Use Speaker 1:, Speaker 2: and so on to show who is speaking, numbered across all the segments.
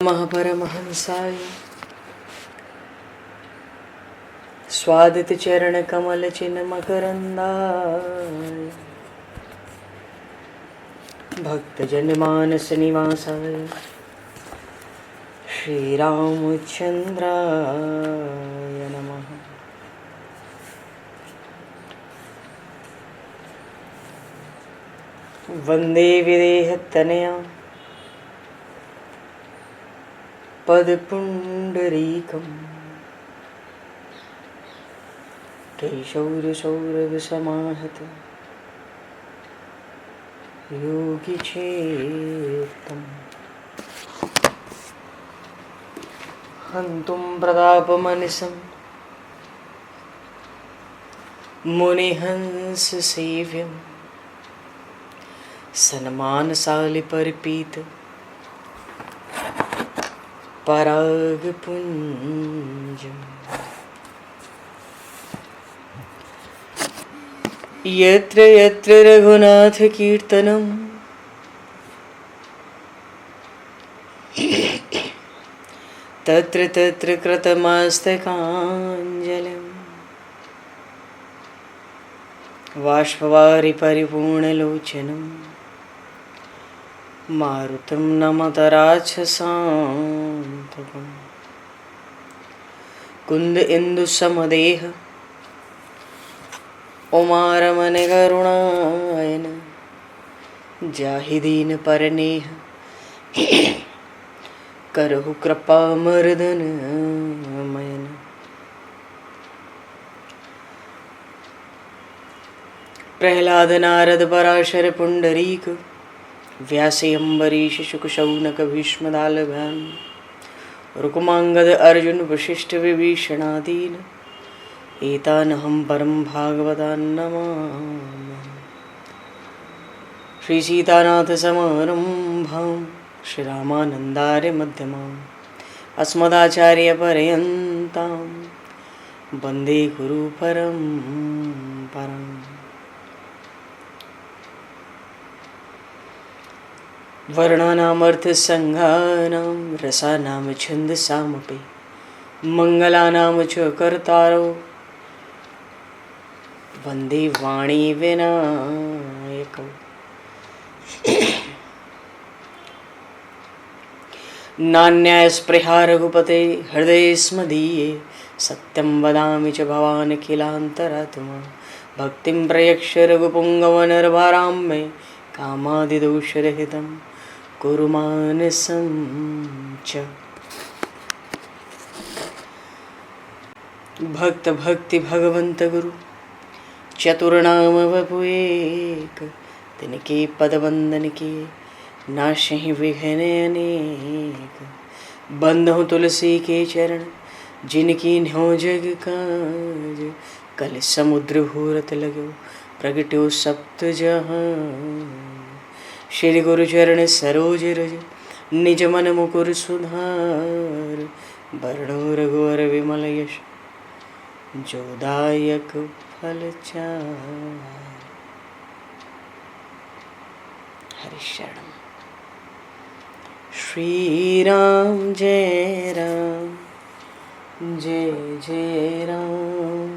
Speaker 1: महापरमहंसाय स्वादित चरण कमल चिन्ह मकरंदाय भक्तजन मानस निवासाय श्री रामचंद्राय नमः। वंदे विदेहतनया पदपुंडरीकं केशौरसौरभसमाहत योगिचेतं हन्तुं प्रतापमनिशं मुनिहंससेव्यं सन्मानशालिपरिपीत परागपुञ्जम् यत्र यत्र रघुनाथकीर्तनं तत्र तत्र कृतमस्तकाञ्जलिं बाष्पवारि परिपूर्णलोचनं मारुतं नमत राक्षसान्तकं कुन्द इंदुसमदेह उमारमण करुणायन जाहि दीन परनेह करहु कृपा मर्दन मयन। प्रहलाद नारद पराशर पुंडरीक व्यासे अम्बरीश शुक शौनक भीष्म दालभान रुक्मांगद अर्जुन वशिष्ठ विभीषणादीन एतानहं परम भागवतान् नमामि। श्री सीतानाथ समारंभां श्री रामानन्दार्य मध्यमाम् अस्मदाचार्य पर्यन्तां वन्दे गुरु परम्पराम्। वर्णानामर्थ संज्ञानां रसानां छन्दसामपि मंगलानां च कर्तारो वन्दे वाणी विनायकौ। नान्यास्पृहा रघुपते हृदये स्मदीये सत्यं वदामि च भवान् किलान्तरात्मा भक्तिं प्रयक्ष रघुपुङ्गवनर्वरां मे कामादिदोषरहितं कुरु मानसं च। भक्त भक्ति भगवंत गुरु चतुर्नाम वपु एक तिनके पद वंदन के नाशहि विघ्न अनेक। बंधु तुलसी के चरण जिनकी न्यो जग काज कल समुद्र घोरत लगो प्रगट्यो सप्त जहान। श्री गुरु चरण सरोज रज निज मन मुकुर सुधार वर्णो रघुवर विमल यश जोदायक फलचार। हरिशरण श्री राम जय राम जय जय राम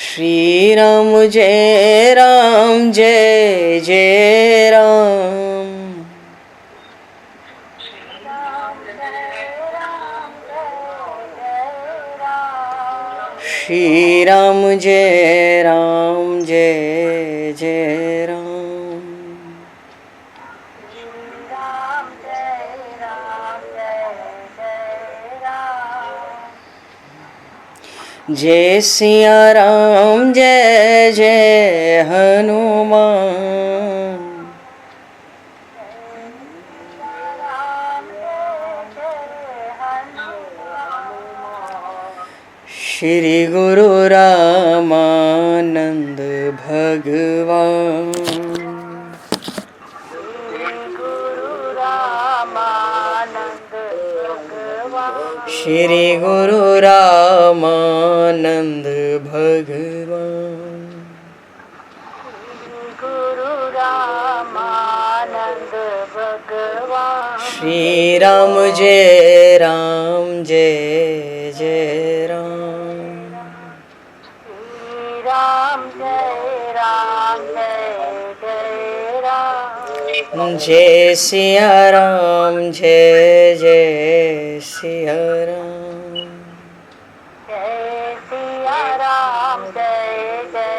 Speaker 1: श्री राम जय राम जय जय राम श्री राम जय राम जय जय राम जय सिया राम जय जय हनुमान श्री गुरु रामानंद भगवान श्री गुरु रामानंद भगवान श्री राम जय राम जय जय राम।
Speaker 2: श्री राम जय जय राम।
Speaker 1: जय सिया राम जय जय सिया राम।
Speaker 2: जय सिया राम जय जय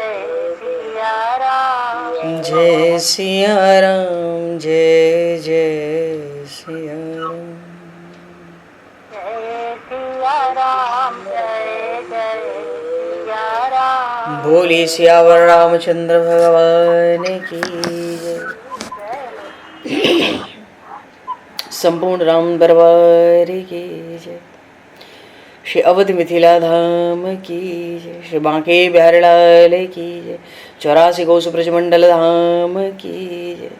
Speaker 2: सिया राम।
Speaker 1: जय सिया राम जय जय सिया राम।
Speaker 2: जय सिया राम जय जय सिया राम।
Speaker 1: बोली सियावर रामचंद्र भगवान की जय। संपूर्ण राम दरबार की जय। श्री अवध मिथिला धाम की जय। श्री बांके बिहारी लाल की जय। 84 कोस ब्रजमंडल धाम की जय।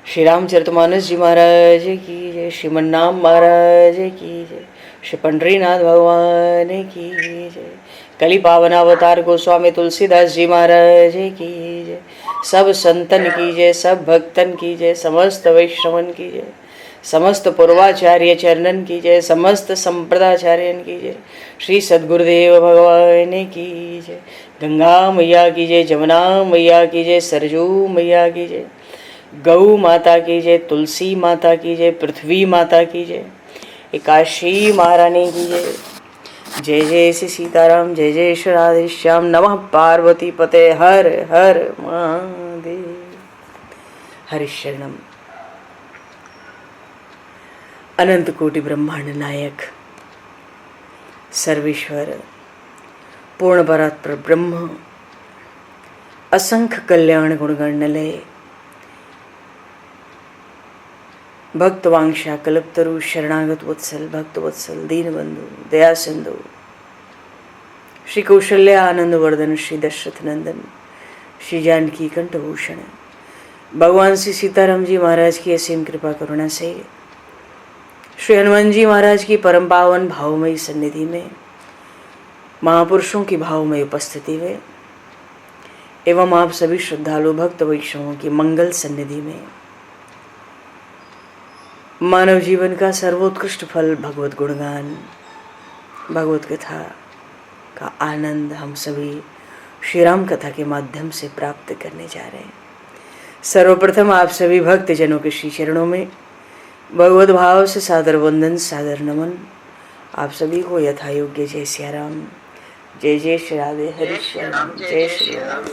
Speaker 1: श्री रामचरितमानस जी महाराज की जय। श्रीमन्नाम महाराज की जय। श्री पंडरीनाथ भगवान की जय। कली पावन अवतार गोस्वामी तुलसीदास जी महाराज की जय। सब संतन की जय, सब भक्तन की जय, समस्त वैष्णवन की जय, समस्त पूर्वाचार्य चरणन की जय, समस्त संप्रदाचार्यन की जय। श्री सद्गुरुदेव भगवान की जय। गंगा मैया की जय, जमुना मैया की जय, सरजू मैया की जय, गौ माता की जय, तुलसी माता की जय, पृथ्वी माता की जय, एकाशी महारानी की जय। जय जय श्री सीताराम, जय जय श्री राधेश्याम। नमः पार्वती पते हर हर महादेव। हरिशरणम। अनंत कोटि ब्रह्मांड नायक सर्वेश्वर पूर्ण परात्पर ब्रह्म असंख्य कल्याण गुणगणलय भक्तवांशा कल्पतरु शरणागत वत्सल भक्त वत्सल दीनबंधु दया सिंधु श्री कौशल्य आनंद वर्धन श्री दशरथ नंदन श्री जानकी कंठभूषण भगवान श्री सीताराम जी महाराज की असीम कृपा करुणा से श्री हनुमान जी महाराज की परम पावन भावमयी सन्निधि में महापुरुषों की भावमयी उपस्थिति में एवं आप सभी श्रद्धालु भक्त वैष्णवों की मंगल सन्निधि में मानव जीवन का सर्वोत्कृष्ट फल भगवत गुणगान भगवत कथा का आनंद हम सभी श्री राम कथा के माध्यम से प्राप्त करने जा रहे हैं। सर्वप्रथम आप सभी भक्त जनों के श्री चरणों में भगवत भाव से सादर वंदन सादर नमन। आप सभी को यथा योग्य जय सिया राम, जय जय श्री राधे हरि श्याम, जय श्री राम।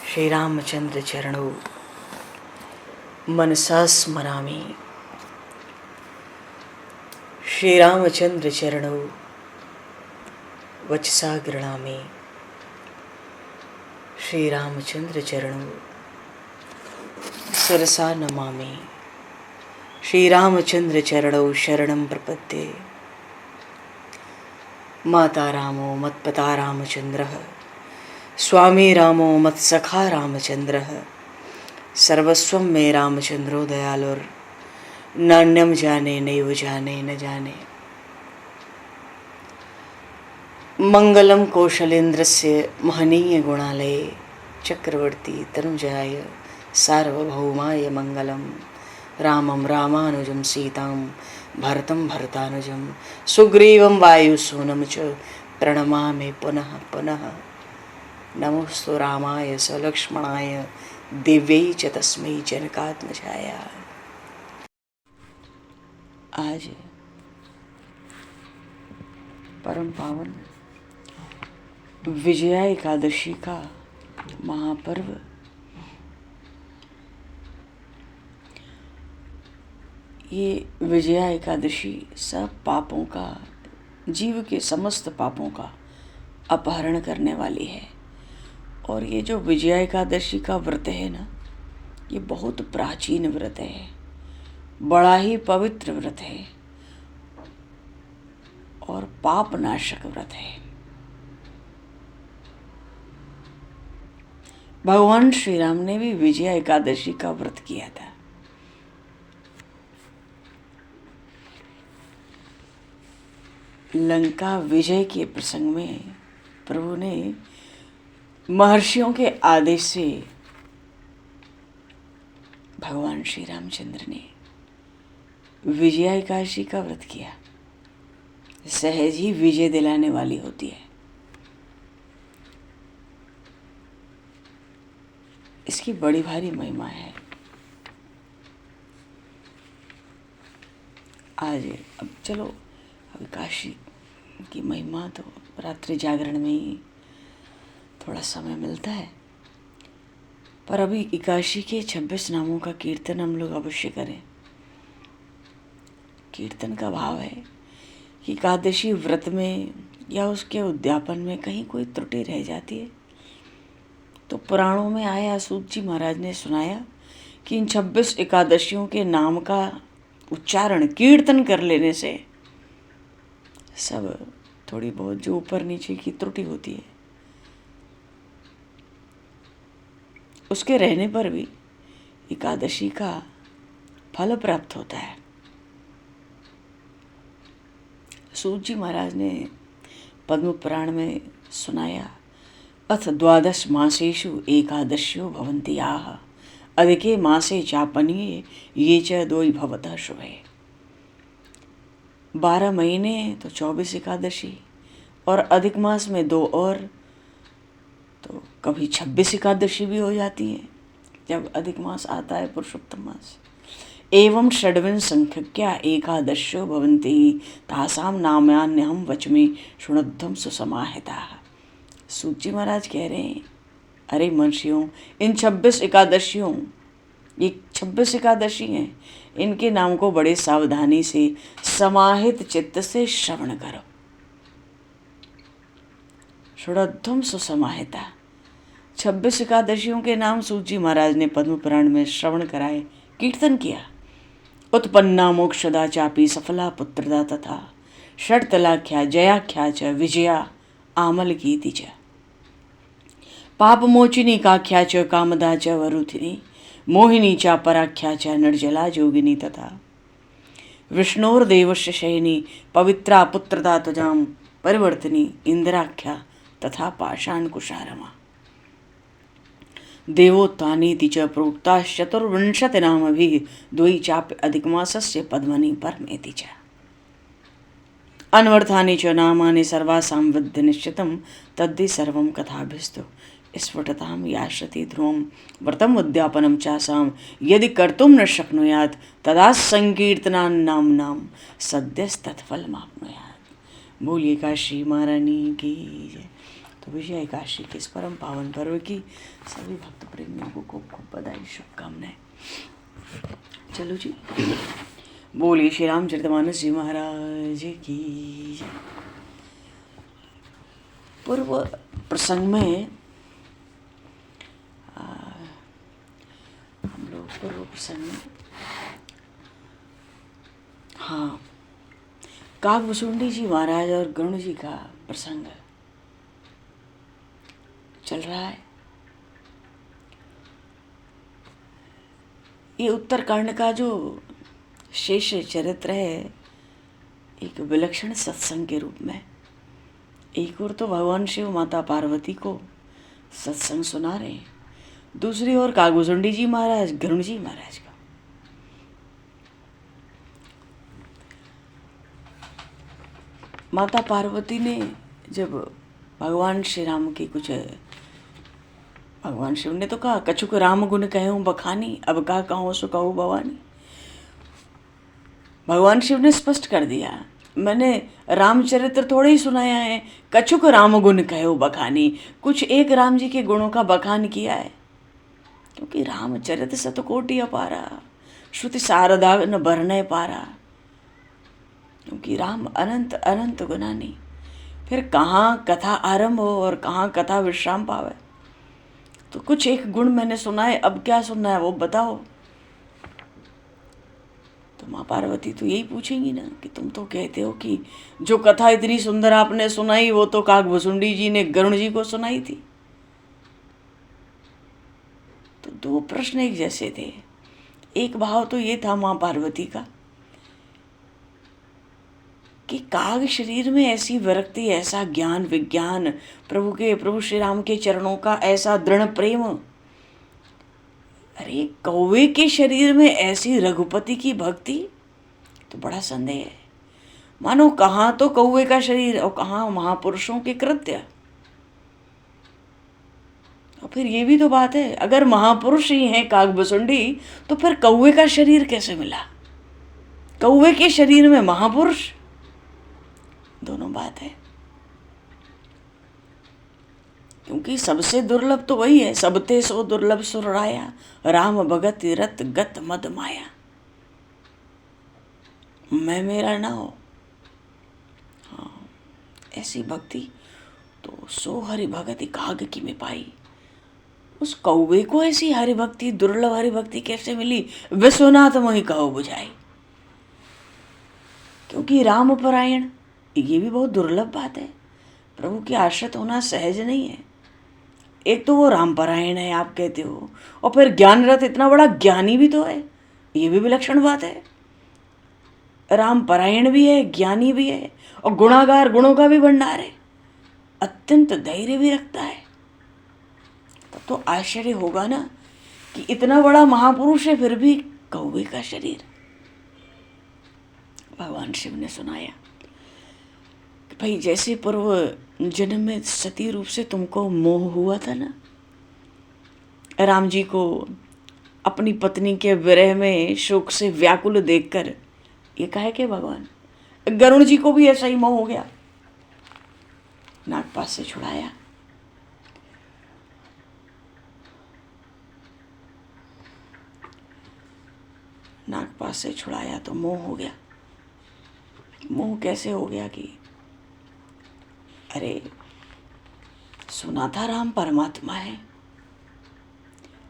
Speaker 1: श्री रामचंद्र चरणों मनसा स्मरामि। श्री रामचंद्र चरणों वचसा गृणामि। श्री रामचंद्र चरणों शिरसा नमामि। श्री रामचंद्र चरणों शरणं प्रपद्ये। माता रामो मत्पता रामचंद्रः, स्वामी रामो मत्सखा रामचंद्रः, सर्वस्वं मे रामचंद्रो दयालुर्, नान्यं जाने नैव जाने न जाने। मंगलम कौशलेन्द्रस्य महनीय गुणालये, चक्रवर्ती तनुजाय सार्वभौमाय मंगलम। रामं रामानुजं सीतां भरतं भरतानुजं, सुग्रीवं वायुसूनं च प्रणमामि पुनः पुनः। नमोस्तु रामाय सलक्ष्मणाय दिव्यै च तस्मै जनकात्मजाय। आज परम पावन विजया एकादशी का महापर्व ये विजया एकादशी सब पापों का, जीव के समस्त पापों का अपहरण करने वाली है। और ये जो विजया एकादशी का व्रत है ना, ये बहुत प्राचीन व्रत है, बड़ा ही पवित्र व्रत है और पाप नाशक व्रत है। भगवान श्री राम ने भी विजया एकादशी का व्रत किया था। लंका विजय के प्रसंग में प्रभु ने महर्षियों के आदेश से भगवान श्री रामचंद्र ने विजया एकादशी का व्रत किया। सहज ही विजय दिलाने वाली होती है। इसकी बड़ी भारी महिमा है। आज अब चलो, अब एकादशी की महिमा तो रात्रि जागरण में ही थोड़ा समय मिलता है, पर अभी एकादशी के 26 नामों का कीर्तन हम लोग अवश्य करें। कीर्तन का भाव है कि एकादशी व्रत में या उसके उद्यापन में कहीं कोई त्रुटि रह जाती है तो पुराणों में आया, सूत जी महाराज ने सुनाया कि इन 26 एकादशियों के नाम का उच्चारण कीर्तन कर लेने से सब थोड़ी बहुत जो ऊपर नीचे की त्रुटि होती है उसके रहने पर भी एकादशी का फल प्राप्त होता है। सूत जी महाराज ने पद्म पुराण में सुनाया, अथ 12 मासेषु एकादश्यो भवन्ति याः अधिके मासे चापनीये ये च दोई भवतः शुभे। 12 महीने तो 24 एकादशी और अधिक मास में 2 और, तो कभी 26 एकादशी भी हो जाती है जब अधिक मास आता है, पुरुषोत्तम मास। एवं षड्विंश संख्या एकादश्यो भवन्ति तासाम नाम्यान्यहं वच्मि शृणुध्वं सुसमाहिताः। सूत जी महाराज कह रहे हैं, अरे महर्षियों, इन 26 एकादशियों, ये 26 एकादशी हैं, इनके नाम को बड़े सावधानी से समाहित चित्त से श्रवण करो। शृणुध्वं सुसमाहिता, 26 एकादशियों के नाम सूत जी महाराज ने पद्म पुराण में श्रवण कराए, कीर्तन किया। उत्पन्ना मोक्षदा चापी सफला पुत्रदा तथा षट्तलाख्या जयाख्या च विजया आमल कीति च पाप मोचिनी काख्या च कामदा च वरुथिनी मोहिनी चा पराख्या च निर्जला जोगिनी तथा विष्णोर्देवस्य शयनी पवित्रा पुत्रदा तुजाम परिवर्तनी इंद्राख्या तथा पाषाण कुशारमा देवोत्थानीति च प्रोक्ता चतुर्विंशति नामभिः द्वि चाप्य अधिकमासस्य पद्मनि परमेति च अन्वर्थानि च नामानि सर्वासां विद्य निश्चितं तद्धि सर्वं कथाभिस्तु स्फुटतां याश्रति ध्रुवं व्रतम् उद्यापनं चासां यदि कर्तुं न शक्नुयात् तदा संकीर्तनान् नाम्नां सद्यस्तत्फलमाप्नुयात्। बोलिए काशी महारानी की जय। तो विजय एकादशी के इस परम पावन पर्व की सभी भक्त प्रेमियों को खूब खूब बधाई, शुभकामनाएं। चलो जी, बोलिए श्री रामचरितमानस जी महाराज की जय। पूर्व प्रसंग में हम लोग पूर्व प्रसंग में हाँ, काकभुसुंडी जी महाराज और गरुण जी का प्रसंग चल रहा है। ये उत्तरकांड का जो शेष चरित्र है एक विलक्षण सत्संग के रूप में, एक ओर तो भगवान शिव माता पार्वती को सत्संग सुना रहे हैं, दूसरी ओर काकभुसुंडी जी महाराज गरुण जी महाराज का। माता पार्वती ने जब भगवान श्री राम की कुछ, भगवान शिव ने तो कहा कछुक राम गुण कहूँ बखानी, अब का कहूँ सो कहूँ भवानी। भगवान शिव ने स्पष्ट कर दिया, मैंने रामचरित्र थोड़े ही सुनाया है, कछुक राम गुण कहो बखानी, कुछ एक राम जी के गुणों का बखान किया है, क्योंकि रामचरित्र शतकोटि अपारा, श्रुति शारदा न बरनय पारा, क्योंकि राम अनंत अनंत गुणानी। फिर कहाँ कथा आरंभ हो और कहाँ कथा विश्राम पावे। तो कुछ एक गुण मैंने सुना है, अब क्या सुनना है वो बताओ। तो माँ पार्वती तो यही पूछेंगी ना कि तुम तो कहते हो कि जो कथा इतनी सुंदर आपने सुनाई वो तो काकभुसुंडी जी ने गरुण जी को सुनाई थी। दो प्रश्न एक जैसे थे। एक भाव तो ये था माँ पार्वती का कि काग शरीर में ऐसी विरक्ति, ऐसा ज्ञान विज्ञान, प्रभु श्री राम के चरणों का ऐसा दृढ़ प्रेम। अरे कौवे के शरीर में ऐसी रघुपति की भक्ति, तो बड़ा संदेह है। मानो कहाँ तो कौवे का शरीर और कहाँ महापुरुषों के कृत्य। और फिर ये भी तो बात है, अगर महापुरुष ही हैं कागभुसुंडी, तो फिर कौवे का शरीर कैसे मिला? कौवे के शरीर में महापुरुष, दोनों बात है। क्योंकि सबसे दुर्लभ तो वही है, सबते सो दुर्लभ सुर राया, राम भगत रत गत मद माया। मैं मेरा ना हो, हाँ ऐसी भक्ति तो सो हरि भगति काग की में पाई। उस कौवे को ऐसी हरि भक्ति, दुर्लभ हरि भक्ति कैसे मिली? विश्वनाथ मोहि कहो बुझाई। क्योंकि राम परायण, ये भी बहुत दुर्लभ बात है। प्रभु के आश्रित होना सहज नहीं है। एक तो वो राम परायण है आप कहते हो, और फिर ज्ञान रथ इतना बड़ा ज्ञानी भी तो है, ये भी विलक्षण बात है। राम परायण भी है, ज्ञानी भी है, और गुणागार, गुणों का भी भंडार है, अत्यंत धैर्य भी रखता है। तब तो आश्चर्य होगा ना कि इतना बड़ा महापुरुष है फिर भी कौवे का शरीर। भगवान शिव ने सुनाया कि भाई जैसे पूर्व जन्म में सती रूप से तुमको मोह हुआ था ना, राम जी को अपनी पत्नी के विरह में शोक से व्याकुल देखकर, ये कहे कि भगवान गरुण जी को भी ऐसा ही मोह हो गया, नागपाश से छुड़ाया। नागपाश से छुड़ाया तो मोह हो गया। मोह कैसे हो गया कि अरे सुना था राम परमात्मा है,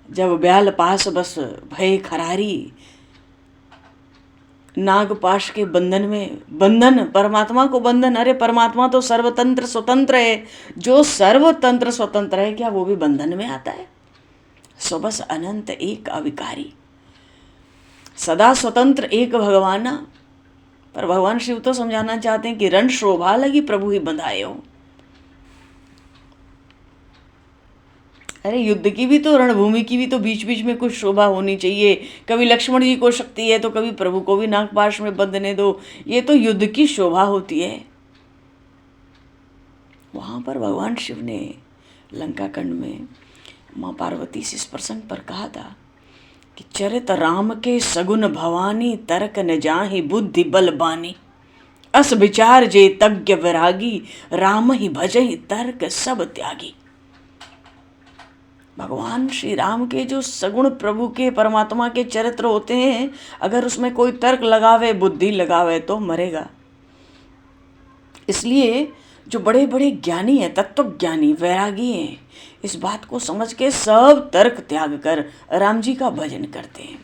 Speaker 1: जब ब्याल पास बस भय खरारी, नागपाश के बंधन में बंधन, परमात्मा को बंधन। अरे परमात्मा तो सर्वतंत्र स्वतंत्र है, जो सर्वतंत्र स्वतंत्र है क्या वो भी बंधन में आता है? सो बस अनंत एक अविकारी, सदा स्वतंत्र एक भगवाना। पर भगवान शिव तो समझाना चाहते हैं कि रण शोभा लगी प्रभु ही बंधाए हो। अरे युद्ध की भी तो, रणभूमि की भी तो बीच बीच में कुछ शोभा होनी चाहिए। कभी लक्ष्मण जी को शक्ति है तो कभी प्रभु को भी नागपाश में बंधने दो, ये तो युद्ध की शोभा होती है। वहां पर भगवान शिव ने लंका कंड में माँ पार्वती से इस प्रसंग पर कहा था कि चरित राम के सगुन भवानी, तर्क न जाहि बुद्धि बल बानी, अस विचार जे तज्ञ विरागी, राम ही भजहि तर्क सब त्यागी। भगवान श्री राम के जो सगुण प्रभु के, परमात्मा के चरित्र होते हैं, अगर उसमें कोई तर्क लगावे, बुद्धि लगावे तो मरेगा। इसलिए जो बड़े बड़े ज्ञानी हैं, तत्वज्ञानी, वैरागी हैं, इस बात को समझ के सब तर्क त्याग कर राम जी का भजन करते हैं।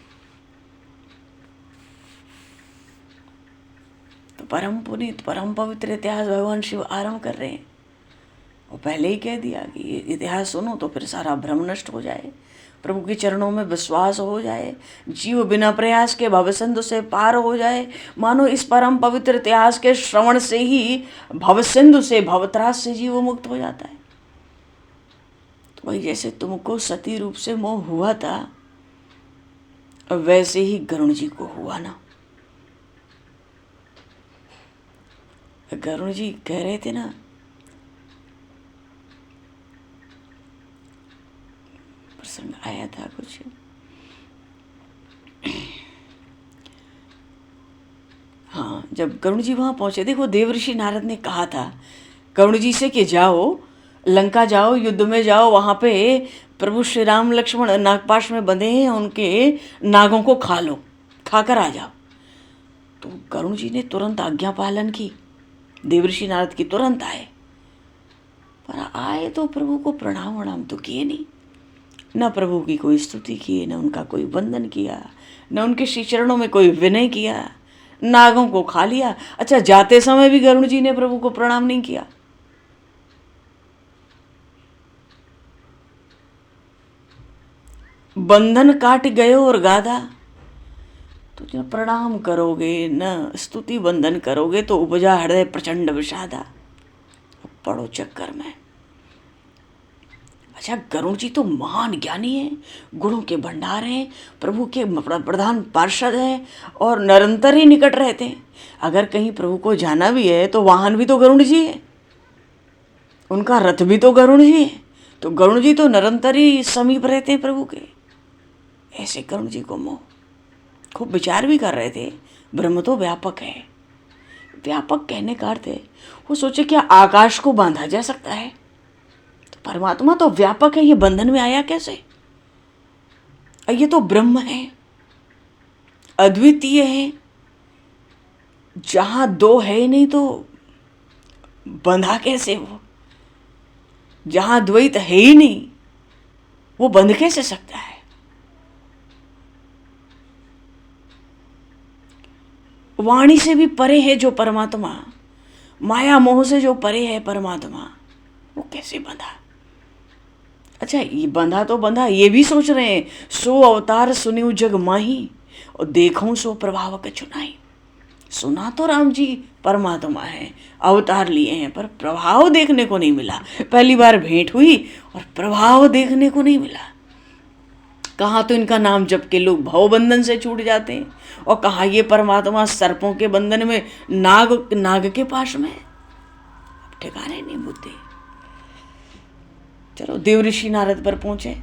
Speaker 1: तो परम पुनीत, परम पवित्र इतिहास भगवान शिव आरंभ कर रहे हैं। और पहले ही कह दिया कि ये इतिहास सुनो तो फिर सारा भ्रम नष्ट हो जाए, प्रभु के चरणों में विश्वास हो जाए, जीव बिना प्रयास के भवसिंधु से पार हो जाए। मानो इस परम पवित्र इतिहास के श्रवण से ही भवसिंधु से, भवत्रास से जीव मुक्त हो जाता है। तो वही जैसे तुमको सती रूप से मोह हुआ था, वैसे ही गरुण जी को हुआ ना। गरुण जी कह रहे थे ना, प्रसंग आया था कुछ, हाँ, जब गरुण जी वहां पहुंचे, देखो देवर्षि नारद ने कहा था गरुण जी से कि जाओ लंका, जाओ युद्ध में जाओ, वहां पे प्रभु श्री राम लक्ष्मण नागपाश में बंधे हैं, उनके नागों को खा लो, खाकर आ जाओ। तो गरुण जी ने तुरंत आज्ञा पालन की, देवर्षि नारद की तुरंत आए। पर आए तो प्रभु को प्रणाम वणाम तो किए नहीं, न प्रभु की कोई स्तुति की, न उनका कोई वंदन किया, न उनके श्री चरणों में कोई विनय किया, नागों को खा लिया। अच्छा, जाते समय भी गरुण जी ने प्रभु को प्रणाम नहीं किया। बंधन काट गयो और गाधा, तो जब प्रणाम करोगे न स्तुति बंधन करोगे तो उपजा हृदय प्रचंड विषादा। पड़ो चक्कर में। अच्छा, गरुड़ जी तो महान ज्ञानी है, गुणों के भंडार हैं, प्रभु के प्रधान पार्षद हैं और निरंतर ही निकट रहते हैं। अगर कहीं प्रभु को जाना भी है तो वाहन भी तो गरुड़ जी है, उनका रथ भी तो गरुड़ जी है, तो गरुड़ जी तो निरंतर ही समीप रहते हैं प्रभु के। ऐसे गरुड़ जी को मोह। खूब विचार भी कर रहे थे, ब्रह्म तो व्यापक है। व्यापक कहने का अर्थ है, वो सोचे क्या आकाश को बांधा जा सकता है? तो परमात्मा तो व्यापक है, ये बंधन में आया कैसे? ये तो ब्रह्म है, अद्वितीय है, जहां दो है ही नहीं तो बंधा कैसे वो? जहां द्वैत है ही नहीं वो बंध कैसे सकता है? वाणी से भी परे है जो परमात्मा, माया मोह से जो परे है परमात्मा, वो कैसे बंधा? अच्छा, ये बंधा तो बंधा, ये भी सोच रहे हैं सो अवतार सुनियो जग माही और देखूं सो प्रभाव कछुनाई। सुना तो राम जी परमात्मा है, अवतार लिए हैं, पर प्रभाव देखने को नहीं मिला। पहली बार भेंट हुई और प्रभाव देखने को नहीं मिला। कहाँ तो इनका नाम जप के लोग भवबंधन से छूट जाते हैं और कहाँ ये परमात्मा सर्पों के बंधन में नाग के पास में। ठिकाने नहीं बुद्धि। चलो, देव ऋषि नारद पर पहुंचे,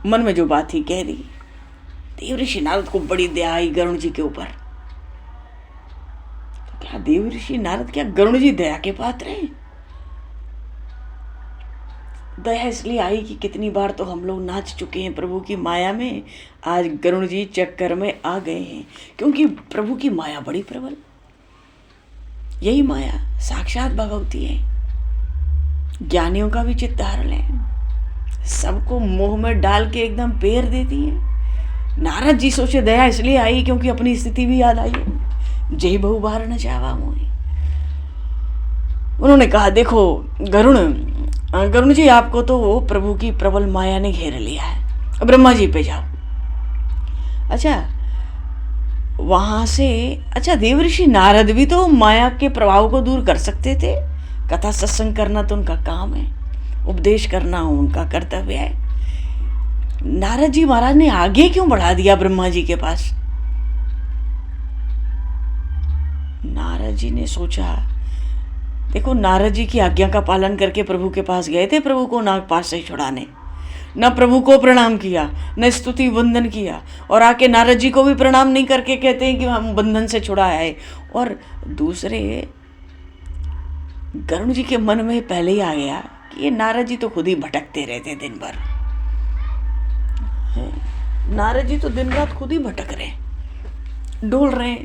Speaker 1: मन में जो बात थी कह दी। देव ऋषि नारद को बड़ी दया आई गरुड़ जी के ऊपर। तो क्या देव ऋषि नारद, क्या गरुड़ जी दया के पात्र हैं? दया इसलिए आई कि कितनी बार तो हम लोग नाच चुके हैं प्रभु की माया में, आज गरुड़ जी चक्कर में आ गए हैं, क्योंकि प्रभु की माया बड़ी प्रबल। यही माया साक्षात भगवती है, ज्ञानियों का भी चित्त हर ले, सबको मोह में डाल के एकदम पेर देती है। नारद जी सोचे दया इसलिए आई क्योंकि अपनी स्थिति भी याद आई है। जय बहु बार न चावा मोही। उन्होंने कहा, देखो गरुड़ जी, आपको तो प्रभु की प्रबल माया ने घेर लिया है, ब्रह्मा जी पे जाओ। अच्छा, वहां से अच्छा, देव ऋषि नारद भी तो माया के प्रभाव को दूर कर सकते थे। कथा सत्संग करना तो उनका काम है, उपदेश करना उनका कर्तव्य है। नारद जी महाराज ने आगे क्यों बढ़ा दिया ब्रह्मा जी के पास? नारद जी ने सोचा, देखो, नारद जी की आज्ञा का पालन करके प्रभु के पास गए थे, प्रभु को नागपाश से छुड़ाने। न प्रभु को प्रणाम किया, न स्तुति बंधन किया, और आके नारद जी को भी प्रणाम नहीं करके कहते हैं कि हम बंधन से छुड़ाया है। और दूसरे, गरुड़ जी के मन में पहले ही आ गया कि ये नारद जी तो खुद ही भटकते रहते दिन भर। नारद जी तो दिन रात खुद ही भटक रहे, डोल रहे।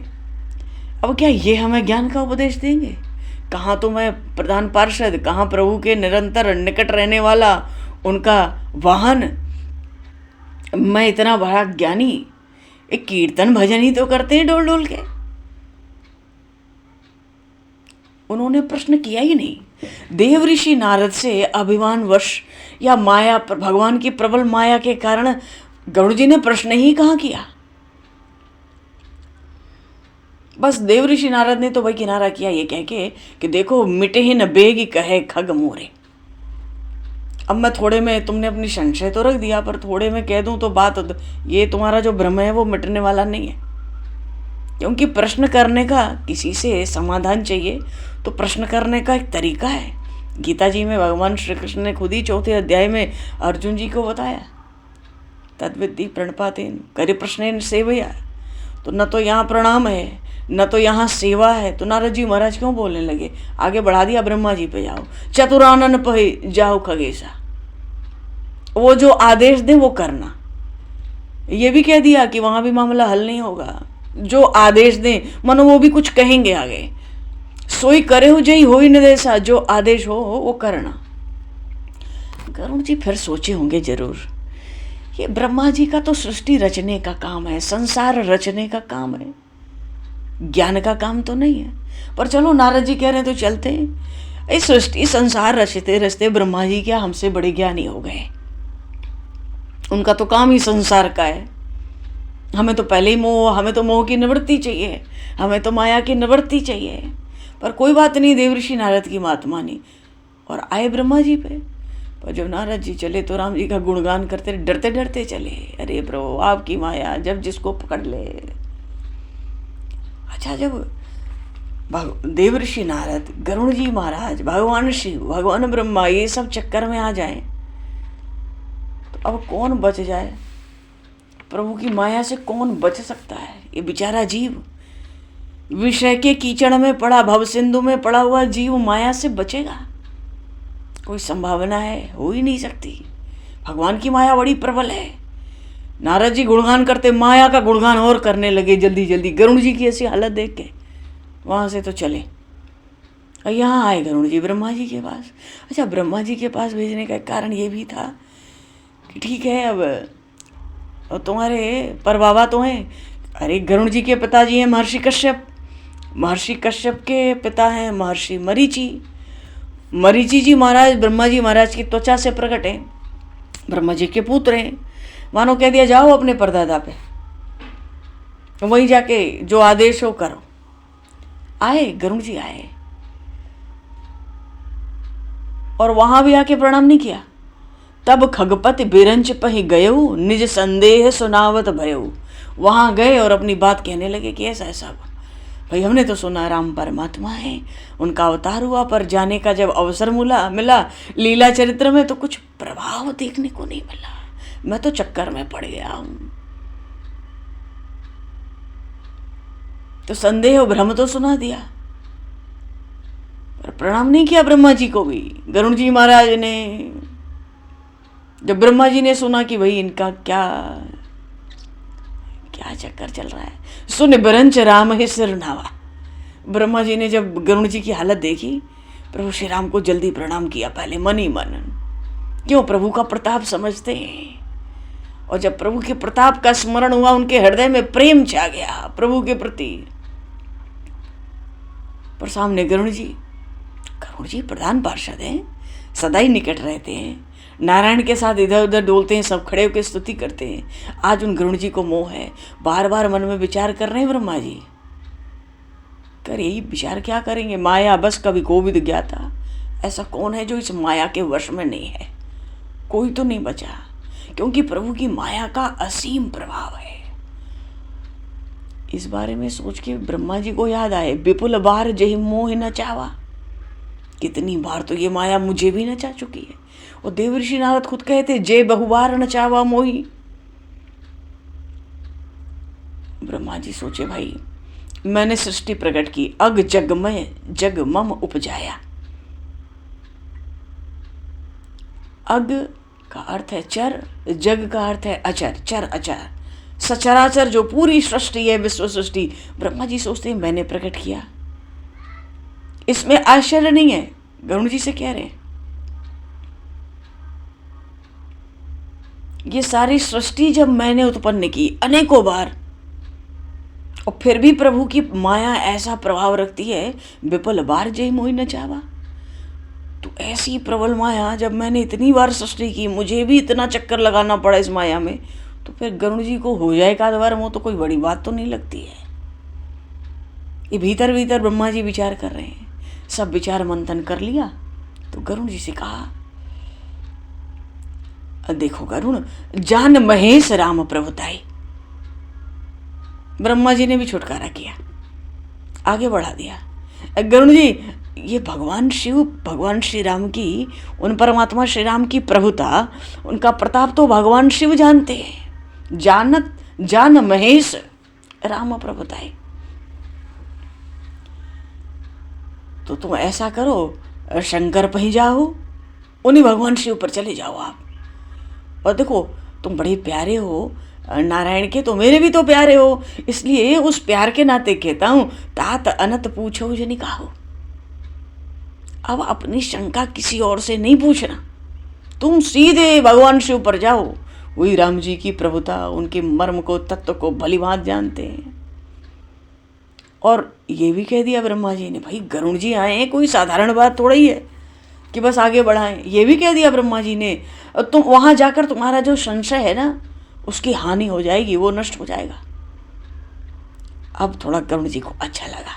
Speaker 1: अब क्या ये हमें ज्ञान का उपदेश देंगे? कहाँ तो मैं प्रधान पार्षद, कहाँ प्रभु के निरंतर निकट रहने वाला उनका वाहन, मैं इतना बड़ा ज्ञानी, एक कीर्तन भजन ही तो करते हैं डोल डोल के। उन्होंने प्रश्न किया ही नहीं। देव ऋषि नारद से अभिमानवश या माया, भगवान की प्रबल माया के कारण गरुड़ जी ने प्रश्न ही कहाँ किया। बस देव ऋषि नारद ने तो भाई किनारा किया ये कह के कि देखो, मिटे ही न बेगी कहे खग मोरे। अब मैं थोड़े में, तुमने अपनी संशय तो रख दिया, पर थोड़े में कह दूं तो बात, ये तुम्हारा जो भ्रम है वो मिटने वाला नहीं है। क्योंकि प्रश्न करने का, किसी से समाधान चाहिए तो प्रश्न करने का एक तरीका है। गीता जी में भगवान श्री कृष्ण ने खुद ही 4थे अध्याय में अर्जुन जी को बताया, तद्विद्धि प्रणपातेन करे प्रश्न सेवया। तो न तो यहाँ प्रणाम है, न तो यहाँ सेवा है, तो नारद जी महाराज क्यों बोलने लगे? आगे बढ़ा दिया, ब्रह्मा जी पे जाओ, चतुरानन पे जाओ खगेशा। वो जो आदेश दे वो करना। ये भी कह दिया कि वहां भी मामला हल नहीं होगा, जो आदेश दे मनो वो भी कुछ कहेंगे आगे। सोई करे हो जई हो ही न जैसा, जो आदेश हो वो करना। गरुड़ जी फिर सोचे होंगे जरूर, ये ब्रह्मा जी का तो सृष्टि रचने का काम है, संसार रचने का काम है, ज्ञान का काम तो नहीं है। पर चलो, नारद जी कह रहे हैं तो चलते हैं। इस सृष्टि संसार रचते रचते ब्रह्मा जी क्या हमसे बड़े ज्ञानी हो गए? उनका तो काम ही संसार का है। हमें तो पहले ही हमें तो मोह की निवृत्ति चाहिए, हमें तो माया की निवृत्ति चाहिए। पर कोई बात नहीं, देवर्षि नारद की बात मानी और आए ब्रह्मा जी पे। पर जब नारद जी चले तो राम जी का गुणगान करते डरते डरते चले, अरे प्रभु आपकी माया जब जिसको पकड़ ले। अच्छा, जब देवर्षि नारद, गरुड़ जी महाराज, भगवान शिव, भगवान ब्रह्मा ये सब चक्कर में आ जाएं तो अब कौन बच जाए? प्रभु की माया से कौन बच सकता है? ये बेचारा जीव, विषय के कीचड़ में पड़ा, भव सिंधु में पड़ा हुआ जीव माया से बचेगा? कोई संभावना है? हो ही नहीं सकती। भगवान की माया बड़ी प्रबल है। नारद जी गुणगान करते माया का गुणगान और करने लगे जल्दी जल्दी। गरुड़ जी की ऐसी हालत देख के वहाँ से तो चले और यहाँ आए गरुड़ जी ब्रह्मा जी के पास। अच्छा, ब्रह्मा जी के पास भेजने का कारण ये भी था कि ठीक है, अब तुम्हारे पर बाबा तो हैं। अरे गरुड़ जी के पिताजी हैं महर्षि कश्यप, महर्षि कश्यप के पिता हैं महर्षि मरीचि। मरीचि जी महाराज ब्रह्मा जी महाराज की त्वचा से प्रकट हैं, ब्रह्मा जी के पुत्र हैं। मानो कह दिया जाओ अपने परदादा पे, वहीं जाके जो आदेश हो करो। आए गरुड़ जी आए और वहां भी आके प्रणाम नहीं किया। तब खगपति बिरंच पहि गयऊ, निज संदेह सुनावत भयऊ। वहां गए और अपनी बात कहने लगे कि ऐसा ऐसा भाई, हमने तो सुना राम परमात्मा है, उनका अवतार हुआ, पर जाने का जब अवसर मिला लीला चरित्र में तो कुछ प्रभाव देखने को नहीं मिला। मैं तो चक्कर में पड़ गया हूं। तो संदेह भ्रम तो सुना दिया, पर प्रणाम नहीं किया ब्रह्मा जी को भी। गरुड़ जी महाराज ने, जब ब्रह्मा जी ने सुना कि भाई इनका क्या क्या चक्कर चल रहा है, सुन बिरंच राम ही सिर नावा। ब्रह्मा जी ने जब गरुड़ जी की हालत देखी, प्रभु श्री राम को जल्दी प्रणाम किया पहले मन ही मन। क्यों? प्रभु का प्रताप समझते हैं। और जब प्रभु के प्रताप का स्मरण हुआ, उनके हृदय में प्रेम छा गया प्रभु के प्रति। पर सामने गरुड़ जी प्रधान पार्षद हैं, सदा ही निकट रहते हैं, नारायण के साथ इधर उधर डोलते हैं, सब खड़े होकर स्तुति करते हैं। आज उन गरुड़ जी को मोह है, बार बार मन में विचार कर रहे हैं ब्रह्मा जी। कर यही विचार क्या करेंगे? माया बस कभी कोविद ज्ञाता। ऐसा कौन है जो इस माया के वश में नहीं है? कोई तो नहीं बचा, क्योंकि प्रभु की माया का असीम प्रभाव है। इस बारे में सोच के ब्रह्मा जी को याद आए, विपुल बार जही मोह न चावा। कितनी बार तो ये माया मुझे भी नचा चुकी है। और देवर्षि नारद खुद कहते, जय बहुबार नचावा मोही। ब्रह्मा जी सोचे, भाई मैंने सृष्टि प्रकट की, अग जगमय जग मम उपजाया। अग का अर्थ है चर, जग का अर्थ है अचर, चर अचर, सचराचर जो पूरी सृष्टि है, विश्व सृष्टि। ब्रह्मा जी सोचते हैं मैंने प्रकट किया, इसमें आश्चर्य नहीं है। गरुड़ जी से कह रहे हैं, ये सारी सृष्टि जब मैंने उत्पन्न की अनेकों बार, और फिर भी प्रभु की माया ऐसा प्रभाव रखती है, विपुल बार जय मोहि न चावा। तो ऐसी प्रबल माया जब मैंने इतनी बार सृष्टि की, मुझे भी इतना चक्कर लगाना पड़ा इस माया में, तो फिर गरुड़ जी को हो जाए का बार मोह तो कोई बड़ी बात तो नहीं लगती है। ये भीतर भीतर ब्रह्मा जी विचार कर रहे हैं। सब विचार मंथन कर लिया तो गरुड़ जी से कहा, देखो गरुड़, जान महेश राम प्रभुताई। ब्रह्मा जी ने भी छुटकारा किया, आगे बढ़ा दिया। गरुड़ जी, ये भगवान शिव, भगवान श्री राम की, उन परमात्मा श्री राम की प्रभुता, उनका प्रताप तो भगवान शिव जानते हैं। जान महेश राम प्रभुताई। तो तुम ऐसा करो, शंकर पही जाओ, उन्हीं भगवान शिव पर चले जाओ आप। और देखो तुम बड़े प्यारे हो नारायण के, तो मेरे भी तो प्यारे हो, इसलिए उस प्यार के नाते कहता हूं, तात अनत पूछो जनि काहू। अब अपनी शंका किसी और से नहीं पूछना, तुम सीधे भगवान शिव पर जाओ। वही राम जी की प्रभुता, उनके मर्म को, तत्व को भलीभांत जानते हैं। और ये भी कह दिया ब्रह्मा जी ने, भाई गरुड़ जी आए हैं, कोई साधारण बात थोड़ा ही है कि बस आगे बढ़ाएं। ये भी कह दिया ब्रह्मा जी ने, तुम वहां जाकर तुम्हारा जो संशय है ना उसकी हानि हो जाएगी, वो नष्ट हो जाएगा। अब थोड़ा गरुड़ जी को अच्छा लगा,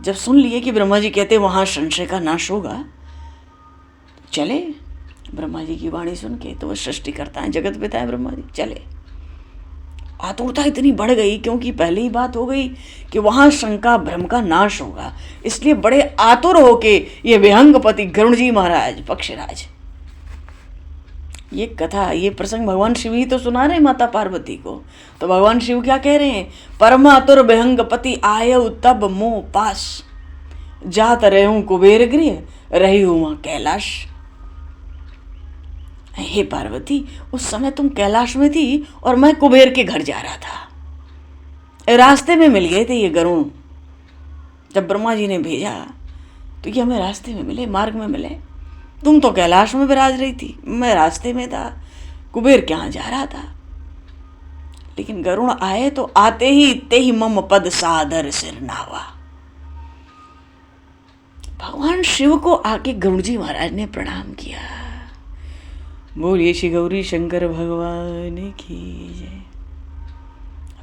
Speaker 1: जब सुन लिए कि ब्रह्मा जी कहते वहां संशय का नाश होगा, चले। ब्रह्मा जी की वाणी सुन के तो वो सृष्टि करता है, जगत पिता है ब्रह्मा जी, चले। आतुरता इतनी बढ़ गई क्योंकि पहले ही बात हो गई कि वहां शंका भ्रम का नाश होगा, इसलिए बड़े आतुर होके ये विहंगपति गरुड़ जी महाराज पक्षराज, ये कथा, ये प्रसंग भगवान शिव ही तो सुना रहे माता पार्वती को। तो भगवान शिव क्या कह रहे हैं, परम आतुर विहंगपति आयु तब मोह पास, जात रहूं कुबेर गृह रही हूं वहां कैलाश। हे पार्वती, उस समय तुम कैलाश में थी और मैं कुबेर के घर जा रहा था, रास्ते में मिल गए थे ये गरुड़। जब ब्रह्मा जी ने भेजा तो ये हमें रास्ते में मिले, मार्ग में मिले। तुम तो कैलाश में विराज रही थी, मैं रास्ते में था, कुबेर के यहाँ जा रहा था। लेकिन गरुड़ आए तो आते ही ते ही मम पद सादर सिर नावा। भगवान शिव को आके गरुड़ जी महाराज ने प्रणाम किया। बोलिए श्री गौरी शंकर भगवान की जय।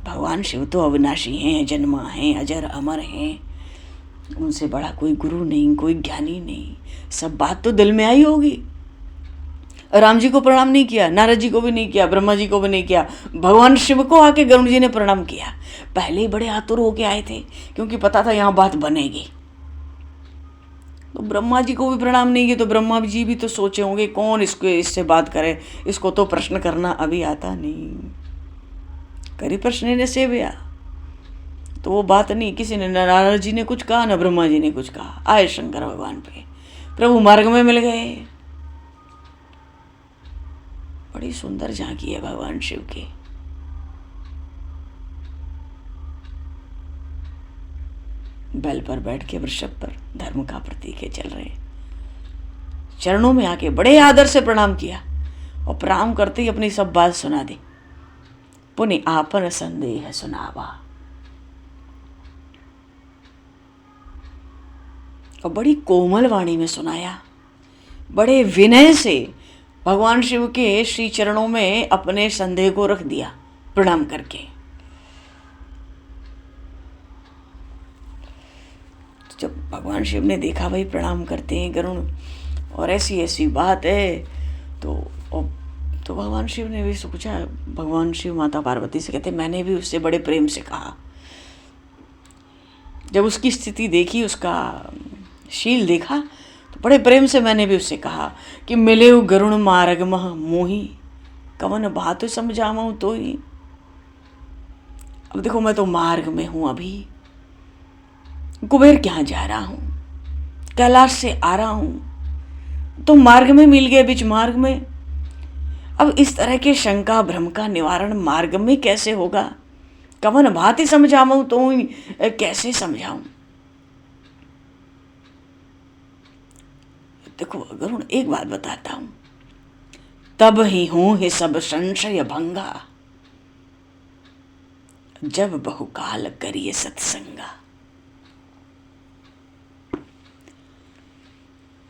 Speaker 1: भगवान शिव तो अविनाशी हैं, जन्मा हैं, अजर अमर हैं, उनसे बड़ा कोई गुरु नहीं, कोई ज्ञानी नहीं। सब बात तो दिल में आई होगी। राम जी को प्रणाम नहीं किया, नारद जी को भी नहीं किया, ब्रह्मा जी को भी नहीं किया, भगवान शिव को आके गरुड़ जी ने प्रणाम किया। पहले ही बड़े आतुर होके आए थे क्योंकि पता था यहाँ बात बनेगी। तो ब्रह्मा जी को भी प्रणाम नहीं किया तो ब्रह्मा जी भी तो सोचे होंगे कौन इसको इससे बात करे, इसको तो प्रश्न करना अभी आता नहीं। करी प्रश्न ने सेव्या, तो वो बात नहीं, किसी ने, न नारद जी ने कुछ कहा न ब्रह्मा जी ने कुछ कहा। आए शंकर भगवान पे, प्रभु मार्ग में मिल गए। बड़ी सुंदर झांकी है भगवान शिव की। बैल पर बैठ के वृषभ पर धर्म का प्रतीक है चल रहे, चरणों में आके बड़े आदर से प्रणाम किया और प्रणाम करते ही अपनी सब बात सुना दी। पुण्य आपन संदेह सुनावा, और बड़ी कोमल वाणी में सुनाया, बड़े विनय से भगवान शिव के श्री चरणों में अपने संदेह को रख दिया प्रणाम करके। तो जब भगवान शिव ने देखा भाई प्रणाम करते हैं गरुड़ और ऐसी ऐसी बात है, तो भगवान शिव ने भी पूछा, भगवान शिव माता पार्वती से कहते मैंने भी उससे बड़े प्रेम से कहा। जब उसकी स्थिति देखी, उसका शील देखा, तो बड़े प्रेम से मैंने भी उससे कहा कि मिले गरुण मार्ग मह मोही, कवन बात समझाऊं तो ही। अब देखो मैं तो मार्ग में हूं, अभी कुबेर क्या जा रहा हूं, कैलाश से आ रहा हूं, तो मार्ग में मिल गए, बीच मार्ग में। अब इस तरह के शंका भ्रम का निवारण मार्ग में कैसे होगा, कवन भांति समझाऊं तो कैसे समझाऊं। देखो गरुड़, एक बात बताता हूं, तब ही हूं हे सब संशय भंगा, जब बहुकाल करिए सत्संगा।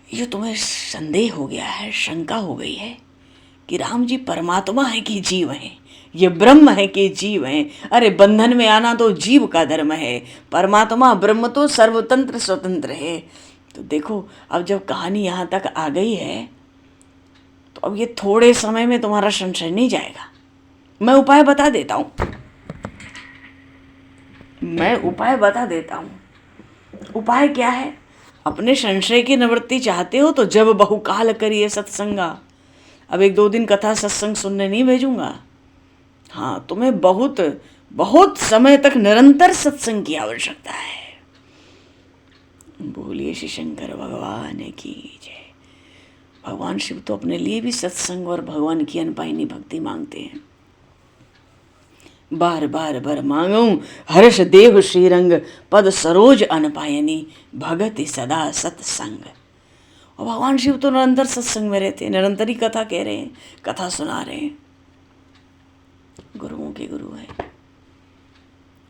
Speaker 1: ये तुम्हें संदेह हो गया है, शंका हो गई है कि राम जी परमात्मा है कि जीव है, ये ब्रह्म है कि जीव है। अरे बंधन में आना तो जीव का धर्म है, परमात्मा ब्रह्म तो सर्वतंत्र स्वतंत्र है। तो देखो अब जब कहानी यहाँ तक आ गई है तो अब ये थोड़े समय में तुम्हारा संशय नहीं जाएगा। मैं उपाय बता देता हूँ, मैं उपाय बता देता हूँ। उपाय क्या है, अपने संशय की निवृत्ति चाहते हो तो जब बहुकाल करिए सत्संगा। अब 1-2 दिन कथा सत्संग सुनने नहीं भेजूंगा, हाँ तुम्हें बहुत बहुत समय तक निरंतर सत्संग की आवश्यकता है। बोलिए श्री शंकर भगवान की जय। भगवान शिव तो अपने लिए भी सत्संग और भगवान की अनपाइनी भक्ति मांगते हैं। बार बार बर मांगूं हर्ष देव श्रीरंग, पद सरोज अनपायनी भगति सदा सत्संग। और भगवान शिव तो निरंतर सत्संग में रहते हैं, निरंतर ही कथा कह रहे हैं, कथा सुना रहे हैं। गुरुओं के गुरु है,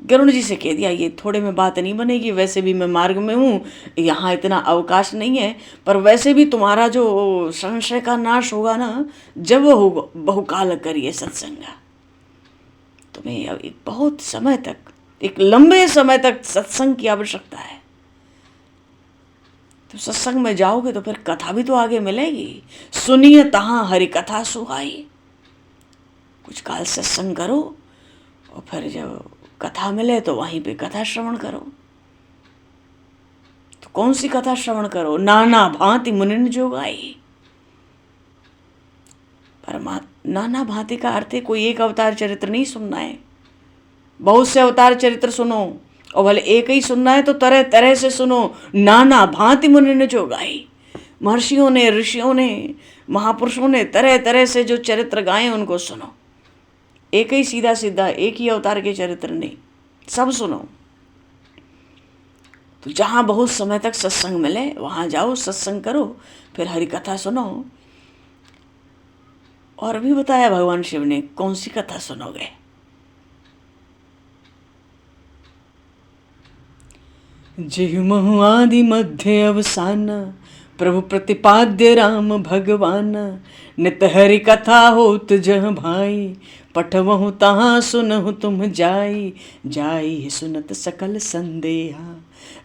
Speaker 1: गरुड़ जी से कह दिया ये थोड़े में बात नहीं बनेगी, वैसे भी मैं मार्ग में हूँ, यहाँ इतना अवकाश नहीं है, पर वैसे भी तुम्हारा जो संशय का नाश होगा ना, जब वो होगा, बहुकाल करिए सत्संग। तुम्हें अब एक बहुत समय तक, एक लंबे समय तक सत्संग की आवश्यकता है। तो सत्संग में जाओगे तो फिर कथा भी तो आगे मिलेगी। सुनिए तहाँ हरि कथा सुहाई। कुछ काल सत्संग करो और फिर जब कथा मिले तो वहीं पे कथा श्रवण करो। तो कौन सी कथा श्रवण करो? नाना भांति मुनिन जो गाई। नाना भांति का अर्थ है कोई एक अवतार चरित्र नहीं सुनना है, बहुत से अवतार चरित्र सुनो, और भले एक ही सुनना है तो तरह तरह से सुनो। नाना भांति मुनिन जो गाई। महर्षियों ने, ऋषियों ने, महापुरुषों ने तरह तरह से जो चरित्र गाए उनको सुनो। एक ही सीधा सीधा एक ही अवतार के चरित्र नहीं, सब सुनो। तो जहाँ बहुत समय तक सत्संग मिले वहाँ जाओ, सत्संग करो, फिर हरि कथा सुनो। और भी बताया भगवान शिव ने कौन सी कथा सुनोगे। जिहुमहु आदि मध्य अवसान, प्रभु प्रतिपाद्य राम भगवान। नित हरि कथा होत जह भाई, पठवहु तहाँ सुनहु तुम जाई। जाई सुनत सकल संदेहा,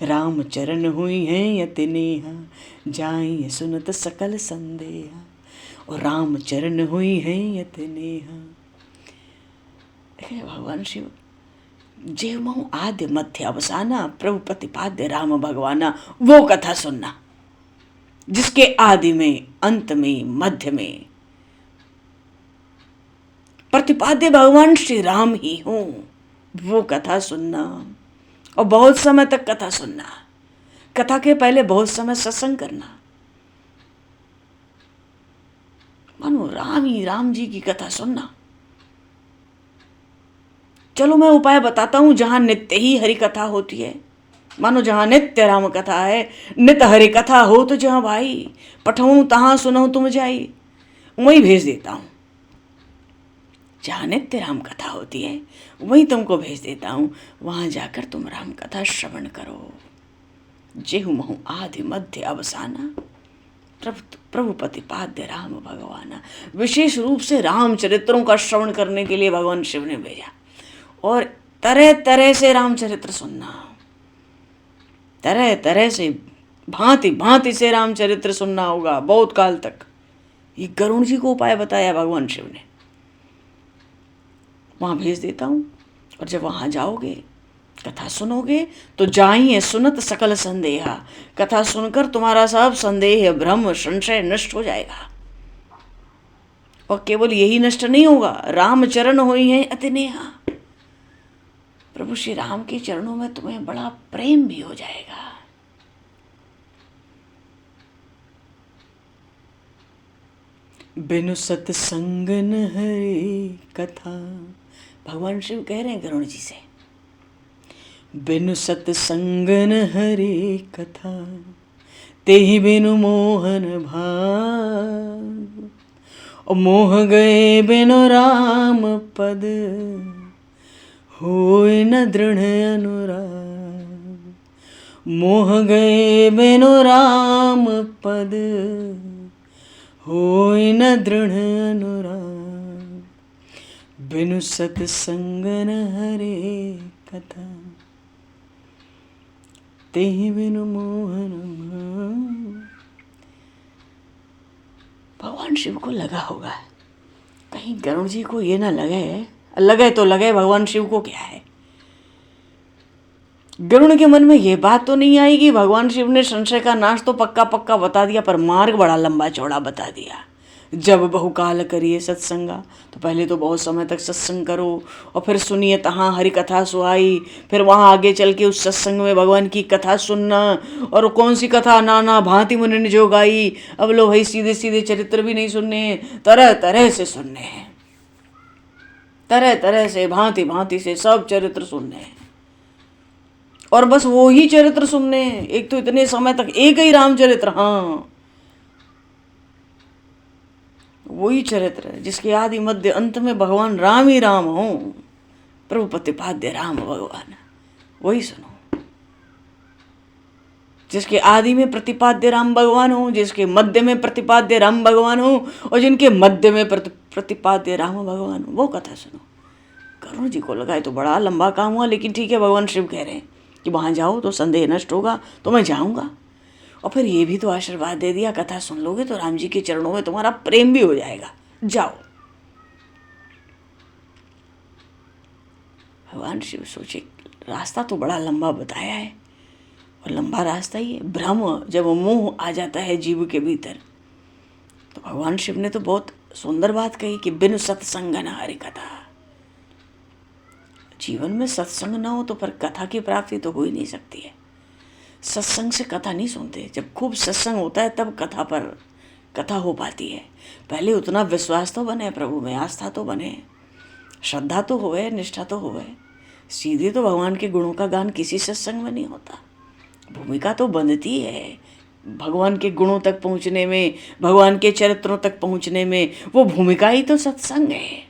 Speaker 1: राम चरण हुई हैं अति नेहा। जाई सुनत सकल संदेहा, और राम चरण हुई हैं अति नेहा। भगवान शिव जिहुमहु आद्य मध्य अवसाना, प्रभु प्रतिपाद्य राम भगवाना। वो कथा सुनना जिसके आदि में, अंत में, मध्य में प्रतिपाद्य भगवान श्री राम ही हूं। वो कथा सुनना, और बहुत समय तक कथा सुनना। कथा के पहले बहुत समय सत्संग करना। मानो राम ही राम जी की कथा सुनना। चलो मैं उपाय बताता हूं जहां नित्य ही हरि कथा होती है। मानो जहां नित्य राम कथा है, नित्य हरि कथा हो तो जहां भाई, पठऊं तहां सुनऊं तुम जाई। वहीं भेज देता हूं। जहां नित्य राम कथा होती है वहीं तुमको भेज देता हूं। वहां जाकर तुम राम कथा श्रवण करो। जेहुमहु आदि मध्य अवसाना, प्रभु प्रतिपाद्य राम भगवाना। विशेष रूप से राम चरित्रों का श्रवण करने के लिए भगवान शिव ने भेजा। और तरह तरह से रामचरित्र सुनना, तरह तरह से, भांति भांति से रामचरित्र सुनना होगा बहुत काल तक। ये गरुड़ जी को उपाय बताया भगवान शिव ने। वहां भेज देता हूं, और जब वहां जाओगे, कथा सुनोगे तो जाइए सुनत सकल संदेहा। कथा सुनकर तुम्हारा सब संदेह, भ्रम, संशय नष्ट हो जाएगा। और केवल यही नष्ट नहीं होगा, रामचरण हुई हैं अति नेहा। प्रभु श्री राम के चरणों में तुम्हें बड़ा प्रेम भी हो जाएगा। बिनु सत्संग न हरि कथा। भगवान शिव कह रहे हैं गरुड़ जी से, बिनु सत्संग न हरि कथा, तेहि बिनु मोहन भाग। और मोह गए बिनु राम पद, होय न दृढ़ अनुराग। मोह गए बिनु राम पद, होय न दृढ़ अनुराग। बिनु सत्संग न हरि कथा, तेहि बिनु मोहन भाग। भगवान शिव को लगा होगा, कहीं गरुड़ जी को ये ना लगे, लगे तो लगे भगवान शिव को क्या है। गरुड़ के मन में ये बात तो नहीं आई कि भगवान शिव ने संशय का नाश तो पक्का पक्का बता दिया, पर मार्ग बड़ा लंबा चौड़ा बता दिया। जब बहुकाल करिए सत्संगा, तो पहले तो बहुत समय तक सत्संग करो, और फिर सुनिए तहाँ हरि कथा सुहाई। फिर वहाँ आगे चल के उस सत्संग में भगवान की कथा सुनना। और कौन सी कथा? नाना भांति मुनिन जो गाई। अब लो भाई, सीधे सीधे चरित्र भी नहीं सुनने, तरह तरह से सुनने हैं, तरह तरह से, भांति भांति से सब चरित्र सुनने हैं। और बस वो ही चरित्र सुनने हैं। एक तो इतने समय तक एक ही रामचरित्र, हाँ वही चरित्र जिसके आदि मध्य अंत में भगवान राम ही राम हो। प्रभु प्रतिपाद्य राम भगवान, वही सुनो। जिसके आदि में प्रतिपाद्य राम भगवान हो, जिसके मध्य में प्रतिपाद्य राम भगवान हो, और जिनके मध्य में प्रतिपाद्य राम भगवान हो, वो कथा सुनो। करुण जी को लगा ये तो बड़ा लंबा काम हुआ, लेकिन ठीक है, भगवान शिव कह रहे हैं कि वहाँ जाओ तो संदेह नष्ट होगा, तो मैं जाऊँगा। और फिर ये भी तो आशीर्वाद दे दिया, कथा सुन लोगे तो राम जी के चरणों में तुम्हारा प्रेम भी हो जाएगा, जाओ। भगवान शिव सोचे रास्ता तो बड़ा लंबा बताया है, और लंबा रास्ता ही है। भ्रम, जब मोह आ जाता है जीव के भीतर, तो भगवान शिव ने तो बहुत सुंदर बात कही कि बिनु सत्संग न हरि कथा। जीवन में सत्संग ना हो तो पर कथा की प्राप्ति तो हो ही नहीं सकती है। सत्संग से कथा नहीं सुनते, जब खूब सत्संग होता है तब कथा हो पाती है। पहले उतना विश्वास तो बने प्रभु में, आस्था तो बने, श्रद्धा तो होवे, निष्ठा तो होवे। सीधे तो भगवान के गुणों का गान किसी सत्संग में नहीं होता। भूमिका तो बनती है भगवान के गुणों तक पहुंचने में, भगवान के चरित्रों तक पहुंचने में। वो भूमिका ही तो सत्संग है।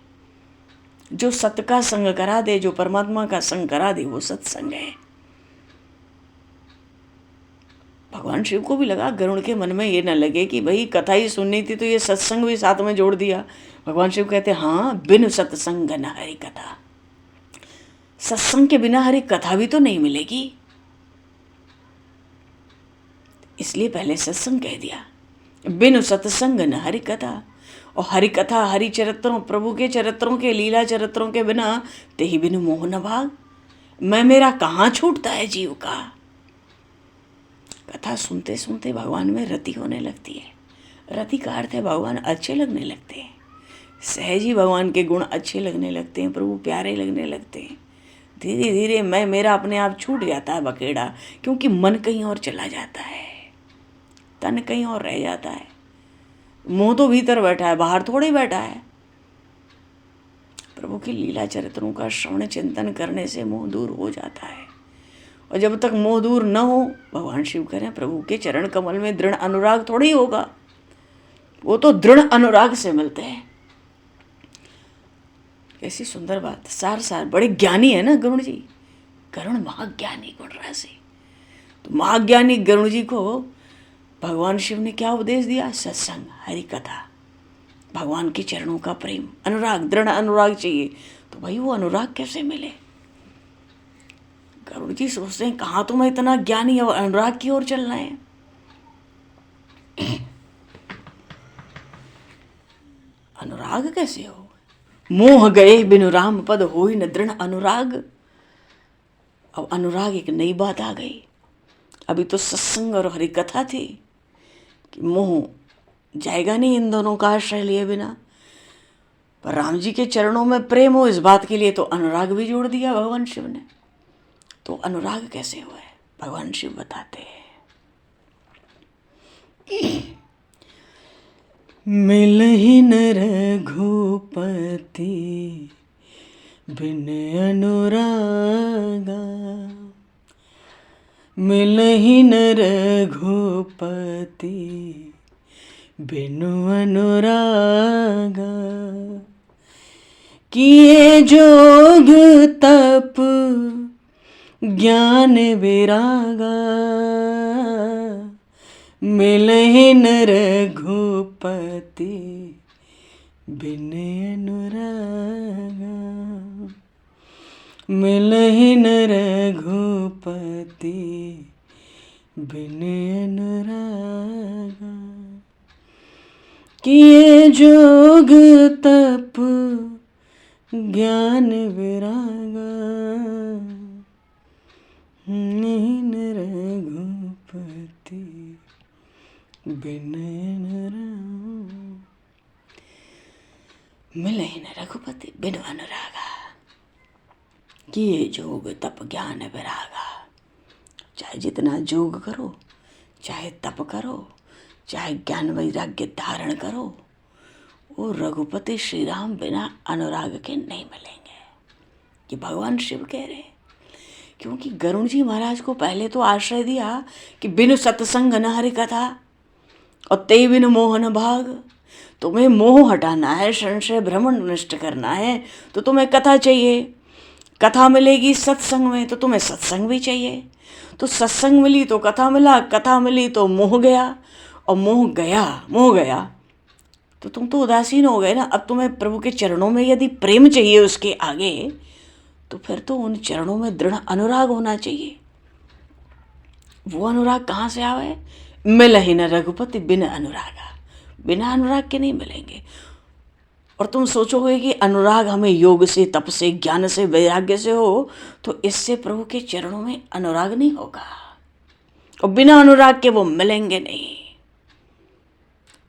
Speaker 1: जो सत्य का संग करा दे, जो परमात्मा का संग करा दे, वो सत्संग है। भगवान शिव को भी लगा, गरुड़ के मन में ये न लगे कि भाई कथा ही सुननी थी तो ये सत्संग भी साथ में जोड़ दिया। भगवान शिव कहते हाँ, बिन सत्संग न हरि कथा। सत्संग के बिना हरि कथा भी तो नहीं मिलेगी, इसलिए पहले सत्संग कह दिया। बिनु सत्संग न हरि कथा। और हरि कथा, हरि चरित्रों, प्रभु के चरित्रों के, लीला चरित्रों के बिना तेहि बिनु मोह न भाग। मैं मेरा कहाँ छूटता है जीव का। कथा सुनते सुनते भगवान में रति होने लगती है। रति का अर्थ है भगवान अच्छे लगने लगते हैं। सहज ही भगवान के गुण अच्छे लगने लगते हैं, प्रभु प्यारे लगने लगते हैं। धीरे धीरे मैं मेरा अपने आप छूट जाता है बखेड़ा, क्योंकि मन कहीं और चला जाता है, तन कहीं और रह जाता है। मोह तो भीतर बैठा है, बाहर थोड़े बैठा है। प्रभु की लीला चरित्रों का श्रवण चिंतन करने से मोह दूर हो जाता है। और जब तक मोह दूर न हो, भगवान शिव कह रहे हैं, प्रभु के चरण कमल में दृढ़ अनुराग थोड़ी होगा, वो तो दृढ़ अनुराग से मिलते हैं। कैसी सुंदर बात। सार बड़े ज्ञानी है ना गरुड़ जी। गरुड़ महाज्ञानी गुण राशि। तो महाज्ञानी गरुड़ जी को भगवान शिव ने क्या उपदेश दिया? सत्संग, हरि कथा, भगवान के चरणों का प्रेम, अनुराग, दृढ़ अनुराग चाहिए। तो भाई वो अनुराग कैसे मिले? गरुड़ जी सोचते हैं कहाँ तुम्हें इतना ज्ञानी और अनुराग की ओर चलना है। अनुराग कैसे हो? मोह गए बिनु राम पद होई न दृढ़ अनुराग। अब अनुराग एक नई बात आ गई। अभी तो सत्संग और हरि कथा थी कि मोह जाएगा नहीं इन दोनों का आश्रय लिए बिना। पर राम जी के चरणों में प्रेम हो, इस बात के लिए तो अनुराग भी जोड़ दिया भगवान शिव ने। तो अनुराग कैसे हुआ है भगवान शिव बताते हैं। मिलहि न रघुपति बिन अनुरागा, मिलहि न रघुपति बिनु अनुरागा। किए जोग तप ज्ञान विरागा, मिलहि न रघुपति बिन अनुरागा, मिलहि न रघुपति बिन अनुरागा। किए जोग तप ज्ञान विरागा, न रघुपति बिन अनुरागा। मिले न रघुपति बिन अनुरागा, किए जोग तप ज्ञान विरागा। चाहे जितना जोग करो, चाहे तप करो, चाहे ज्ञान वैराग्य धारण करो, वो रघुपति श्री राम बिना अनुराग के नहीं मिलेंगे। ये भगवान शिव कह रहे हैं। क्योंकि गरुड़ जी महाराज को पहले तो आश्रय दिया कि बिनु सत्संग न हरि कथा और ते बिनु मोह न भाग। तुम्हें मोह हटाना है, संशय भ्रमण नष्ट करना है, तो तुम्हें कथा चाहिए। कथा मिलेगी सत्संग में तो तुम्हें सत्संग भी चाहिए, तो सत्संग मिली तो कथा मिला, कथा मिली तो मोह गया, और मोह गया तो तुम तो उदासीन हो गए ना। अब तुम्हें प्रभु के चरणों में यदि प्रेम चाहिए उसके आगे, तो फिर तो उन चरणों में दृढ़ अनुराग होना चाहिए। वो अनुराग कहाँ से आवे? मिल ही न रघुपति बिन अनुरागा, बिना अनुराग के नहीं मिलेंगे। और तुम सोचोगे कि अनुराग हमें योग से, तप से, ज्ञान से, वैराग्य से हो, तो इससे प्रभु के चरणों में अनुराग नहीं होगा, और बिना अनुराग के वो मिलेंगे नहीं।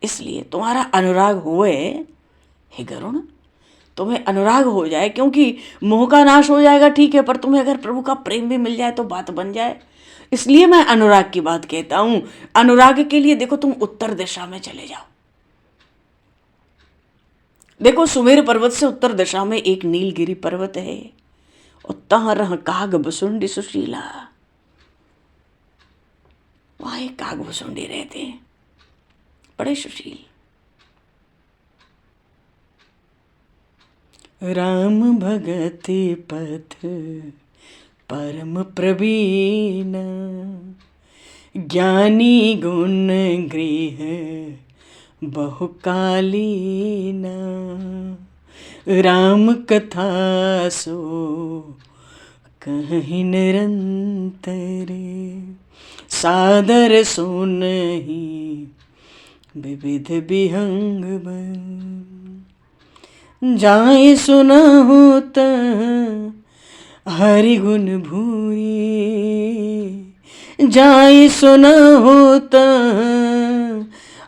Speaker 1: इसलिए तुम्हारा अनुराग हुए, हे गरुण, तुम्हें अनुराग हो जाए, क्योंकि मोह का नाश हो जाएगा ठीक है, पर तुम्हें अगर प्रभु का प्रेम भी मिल जाए तो बात बन जाए। इसलिए मैं अनुराग की बात कहता हूं। अनुराग के लिए देखो, तुम उत्तर दिशा में चले जाओ, देखो सुमेर पर्वत से उत्तर दिशा में एक नीलगिरी पर्वत है, और तहाँ रह काग बसुंडी सुशीला, वहां एक काग बसुंडी रहते हैं, बड़े सुशील। राम भगति पथ परम प्रवीण, ज्ञानी गुण गृह बहुकालीन, राम कथा सो कहीं निरंतर, सादर सुनहि विविध विहंग बन, जाय सुनहु त हरि गुण भूरी, जाय सुनहु त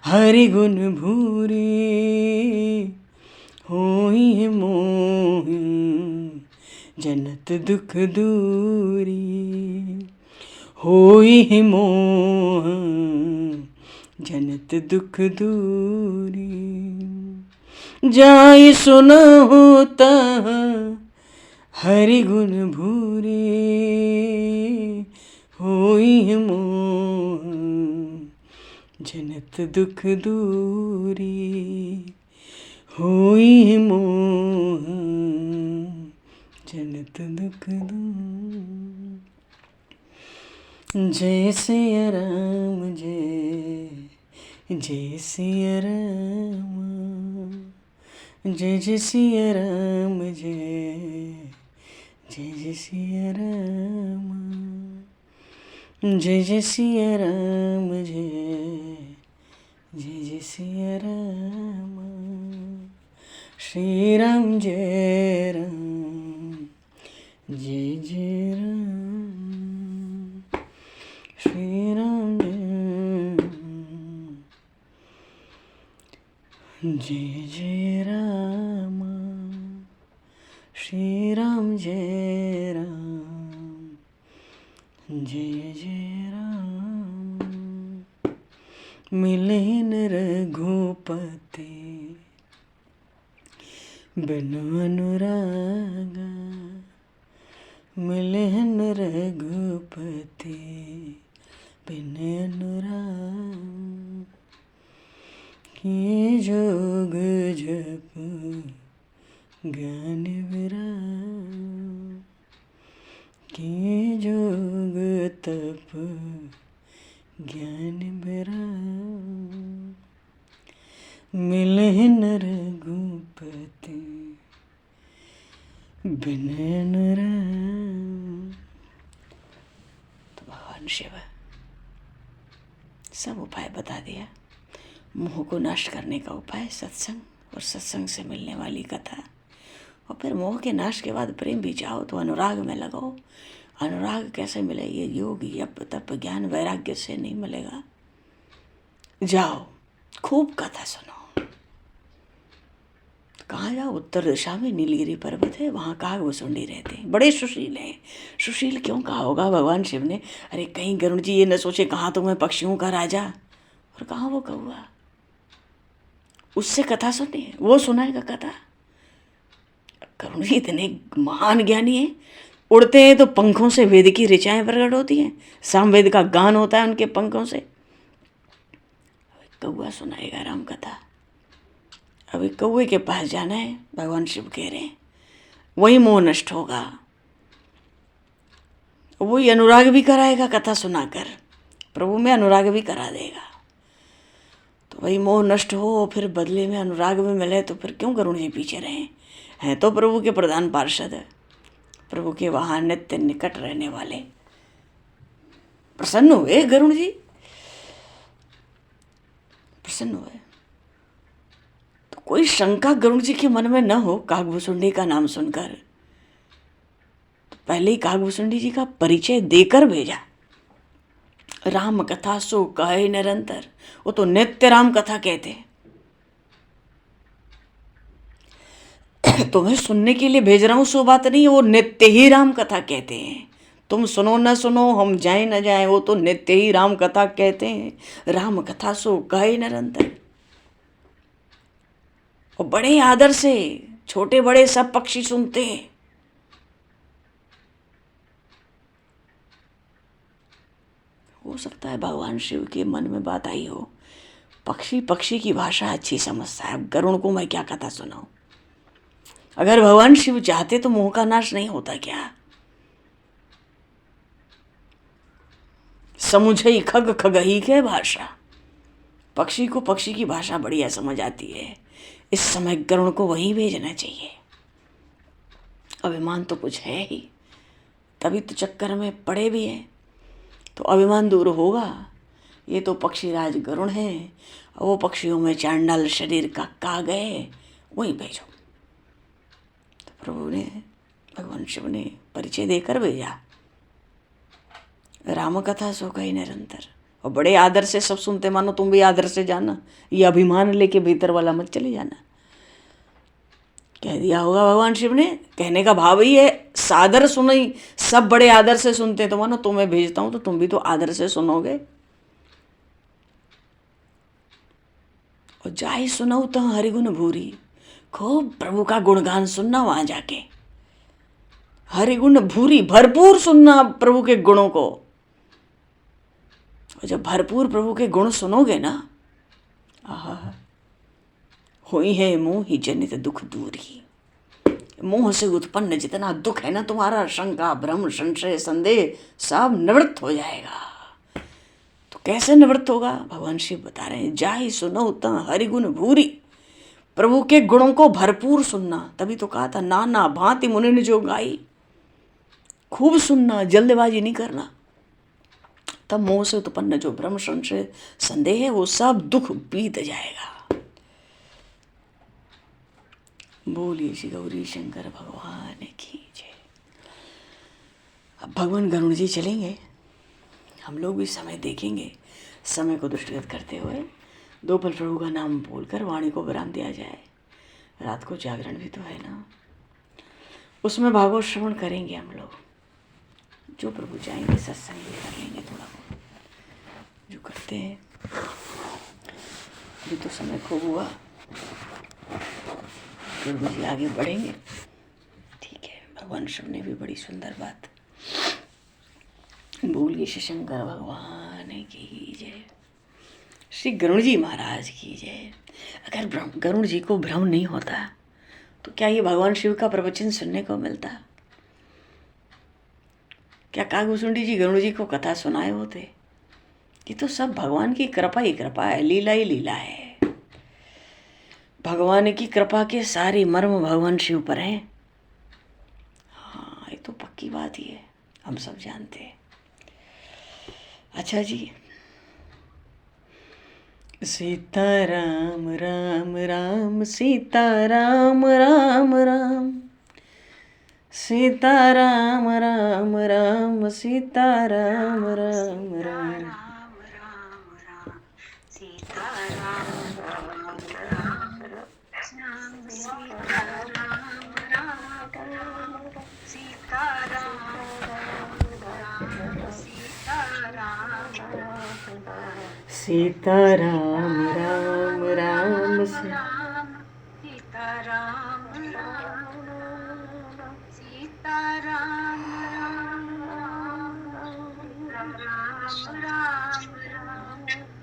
Speaker 1: हरि गुण भूरी, होई मोह जनत दुख दूरी, होई मोह जनत दुख दूरी, जाय सुनहु त हरि गुण भूरी, होई मोह जनत दुख दूरी, होई मोह जनत दुख दूरी। जय सिया राम, जय सिया राम, जय जय सिया राम, जय सिया राम, जय जय सिया राम, जय सिया राम, श्री राम जय राम, जय जय राम, श्री राम जय जय राम, श्री राम जय राम, जय जय राम, मिले न रघुपति बिनु अनुरागा, मिले न रघुपति बिन अनुराग, किए जोग जप ज्ञान विराग, किए जोग तप ज्ञान विराग, मिले न रघुपति बिन अनुराग। तो भगवान शिव सब उपाय बता दिया। मोह को नष्ट करने का उपाय सत्संग, और सत्संग से मिलने वाली कथा, और फिर मोह के नाश के बाद प्रेम भी चाहो तो अनुराग में लगाओ। अनुराग कैसे मिले? ये योग, यप, तप, ज्ञान, वैराग्य से नहीं मिलेगा। जाओ खूब कथा सुनो। कहाँ जाओ? उत्तर दिशा में नीलगिरी पर्वत है, वहाँ काग बसुंडी रहते हैं, बड़े सुशील हैं। सुशील क्यों कहा होगा भगवान शिव ने? अरे कहीं गरुड़ जी ये न सोचे कहाँ तो मैं पक्षियों का राजा, और कहाँ वो कौआ। उससे कथा सुनिए, वो सुनाएगा कथा। गरुड़ जी इतने महान ज्ञानी हैं, उड़ते हैं तो पंखों से वेद की ऋचाएं प्रकट होती हैं, सामवेद का गान होता है उनके पंखों से। कौआ सुनाएगा राम कथा। अभी कौए के पास जाना है, भगवान शिव कह रहे हैं, वही मोह नष्ट होगा। वही अनुराग भी कराएगा कथा सुनाकर, प्रभु में अनुराग भी करा देगा। तो भाई मोह नष्ट हो फिर बदले में अनुराग में मिले तो फिर क्यों गरुड़ जी पीछे रहें? हैं तो प्रभु के प्रधान पार्षद, प्रभु के वहाँ नित्य निकट रहने वाले। प्रसन्न हुए गरुड़ जी, प्रसन्न हुए। तो कोई शंका गरुड़ जी के मन में न हो काकभुसुंडी का नाम सुनकर, तो पहले ही काकभुसुंडी जी का परिचय देकर भेजा। राम कथा सो कहे निरंतर, वो तो नित्य राम कथा कहते। तुम्हें सुनने के लिए भेज रहा हूं सो बात नहीं, वो नित्य ही राम कथा कहते हैं। तुम सुनो न सुनो, हम जाए न जाए, वो तो नित्य ही राम कथा कहते हैं। राम कथा सो कहे निरंतर। और बड़े आदर से छोटे बड़े सब पक्षी सुनते हैं। हो सकता है भगवान शिव के मन में बात आई हो, पक्षी पक्षी की भाषा अच्छी समझता है, अब गरुड़ को मैं क्या कथा सुनाऊं? अगर भगवान शिव चाहते तो मोह का नाश नहीं होता क्या? समुझई खग खगही के भाषा, पक्षी को पक्षी की भाषा बढ़िया समझ आती है। इस समय गरुड़ को वहीं भेजना चाहिए। अभिमान तो कुछ है ही, तभी तो चक्कर में पड़े भी हैं। तो अभिमान दूर होगा। ये तो पक्षीराज गरुड़ हैं, और वो पक्षियों में चांडाल शरीर का काग है, वहीं भेजो। तो प्रभु ने, भगवान शिव ने परिचय देकर भेजा। राम कथा सो कही निरंतर। और बड़े आदर से सब सुनते, मानो तुम भी आदर से जाना, ये अभिमान लेके भीतर वाला मत चले जाना। कह दिया होगा भगवान शिव ने, कहने का भाव ही है सादर सुनई, सब बड़े आदर से सुनते, तो मानो तुम्हें भेजता हूं तो तुम भी तो आदर से सुनोगे। और जाई सुनऊ तो हरिगुण भूरी, खूब प्रभु का गुणगान सुनना वहां जाके। हरिगुण भूरी, भरपूर सुनना प्रभु के गुणों को। और जब भरपूर प्रभु के गुण सुनोगे ना, आहा, होई है मोह ही जनित दुख दूरी। मोह से उत्पन्न जितना दुख है ना तुम्हारा, शंका भ्रम संशय संदेह सब निवृत्त हो जाएगा। तो कैसे निवृत्त होगा? भगवान शिव बता रहे हैं, जाहि सुनो तं हरिगुण भूरी, प्रभु के गुणों को भरपूर सुनना। तभी तो कहा था, नाना भांति मुनि ने जो गाई, खूब सुनना, जल्दबाजी नहीं करना। तब मोह से उत्पन्न जो भ्रम संशय संदेह है वो सब दुख बीत जाएगा। बोलिए श्री गौरी शंकर भगवान की जय। अब भगवान गरुड़ जी चलेंगे, हम लोग भी समय देखेंगे। समय को दृष्टिगत करते हुए दो पल प्रभु का नाम बोलकर वाणी को विराम दिया जाए। रात को जागरण भी तो है ना, उसमें भागवत श्रवण करेंगे हम लोग। जो प्रभु चाहेंगे सत्संग भी कर लेंगे, थोड़ा बहुत जो करते हैं। अभी तो समय खूब हुआ, प्रभु जी आगे बढ़ेंगे। ठीक है, भगवान शिव ने भी बड़ी सुंदर बात। बोलिए श्री शंकर भगवान की जय, श्री गरुड़ जी महाराज की जय। अगर गरुड़ जी को भ्रम नहीं होता तो क्या ये भगवान शिव का प्रवचन सुनने को मिलता? क्या काकभुसुंडी जी गरुड़ जी को कथा सुनाए होते? ये तो सब भगवान की कृपा ही कृपा है, लीला ही लीला है। भगवान की कृपा के सारे मर्म भगवान शिव पर हैं। हाँ, ये तो पक्की बात ही है, हम सब जानते हैं। अच्छा जी, सीताराम राम राम सीताराम राम राम, सीताराम राम राम सीताराम राम राम,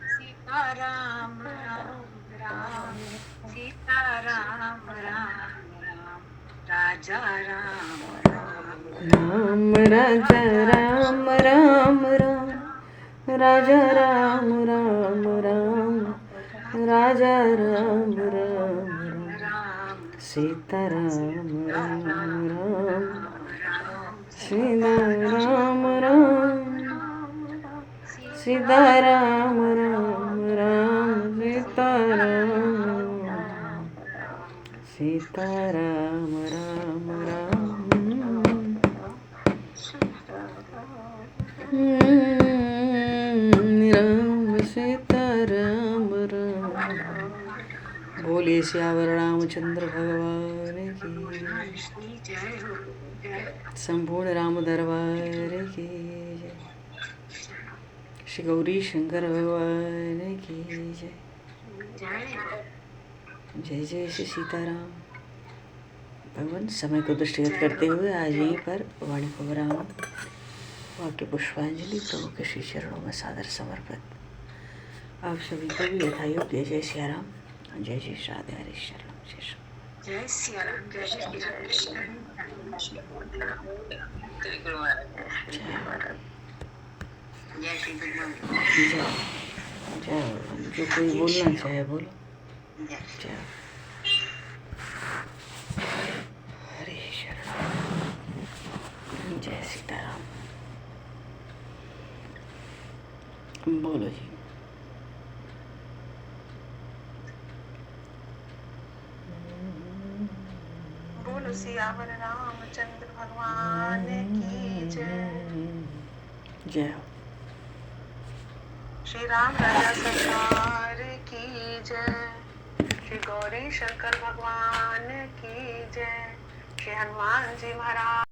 Speaker 1: सीताराम राम राम सीताराम
Speaker 2: राजा राम राम
Speaker 1: राम राजा राम राम राम राजा राम राम राम राजा राम राम राम सीता राम राम राम सीता राम राम सीता राम राम राम सीता राम सीता राम राम राम राम सीता राम राम बोले सियावर रामचंद्र भगवान की संपूर्ण राम दरबार की जय। श्री गौरी शंकर भगवान की जय। जय जय श्री सीताराम। भगवान समय को दृष्टिगत करते हुए आज यहीं पर वाणी को विराम। वाक्य पुष्पांजलि प्रभु के श्री चरणों में सादर समर्पित। आप सभी को भी यथायोग्य जय सिया राम, जय जय राधे हरे शरण, जय सिया राम, जय श्री राम, जय। जो कोई बोलना चाहे बोलो। जय हरे शरण, जय सीताराम। बोलो जी।
Speaker 3: बोलो सियावर रामचंद्र भगवान की जय।
Speaker 1: जय हो।
Speaker 3: श्री राम राजा सरकार की जय। श्री गौरी शंकर भगवान की जय। श्री हनुमान जी महाराज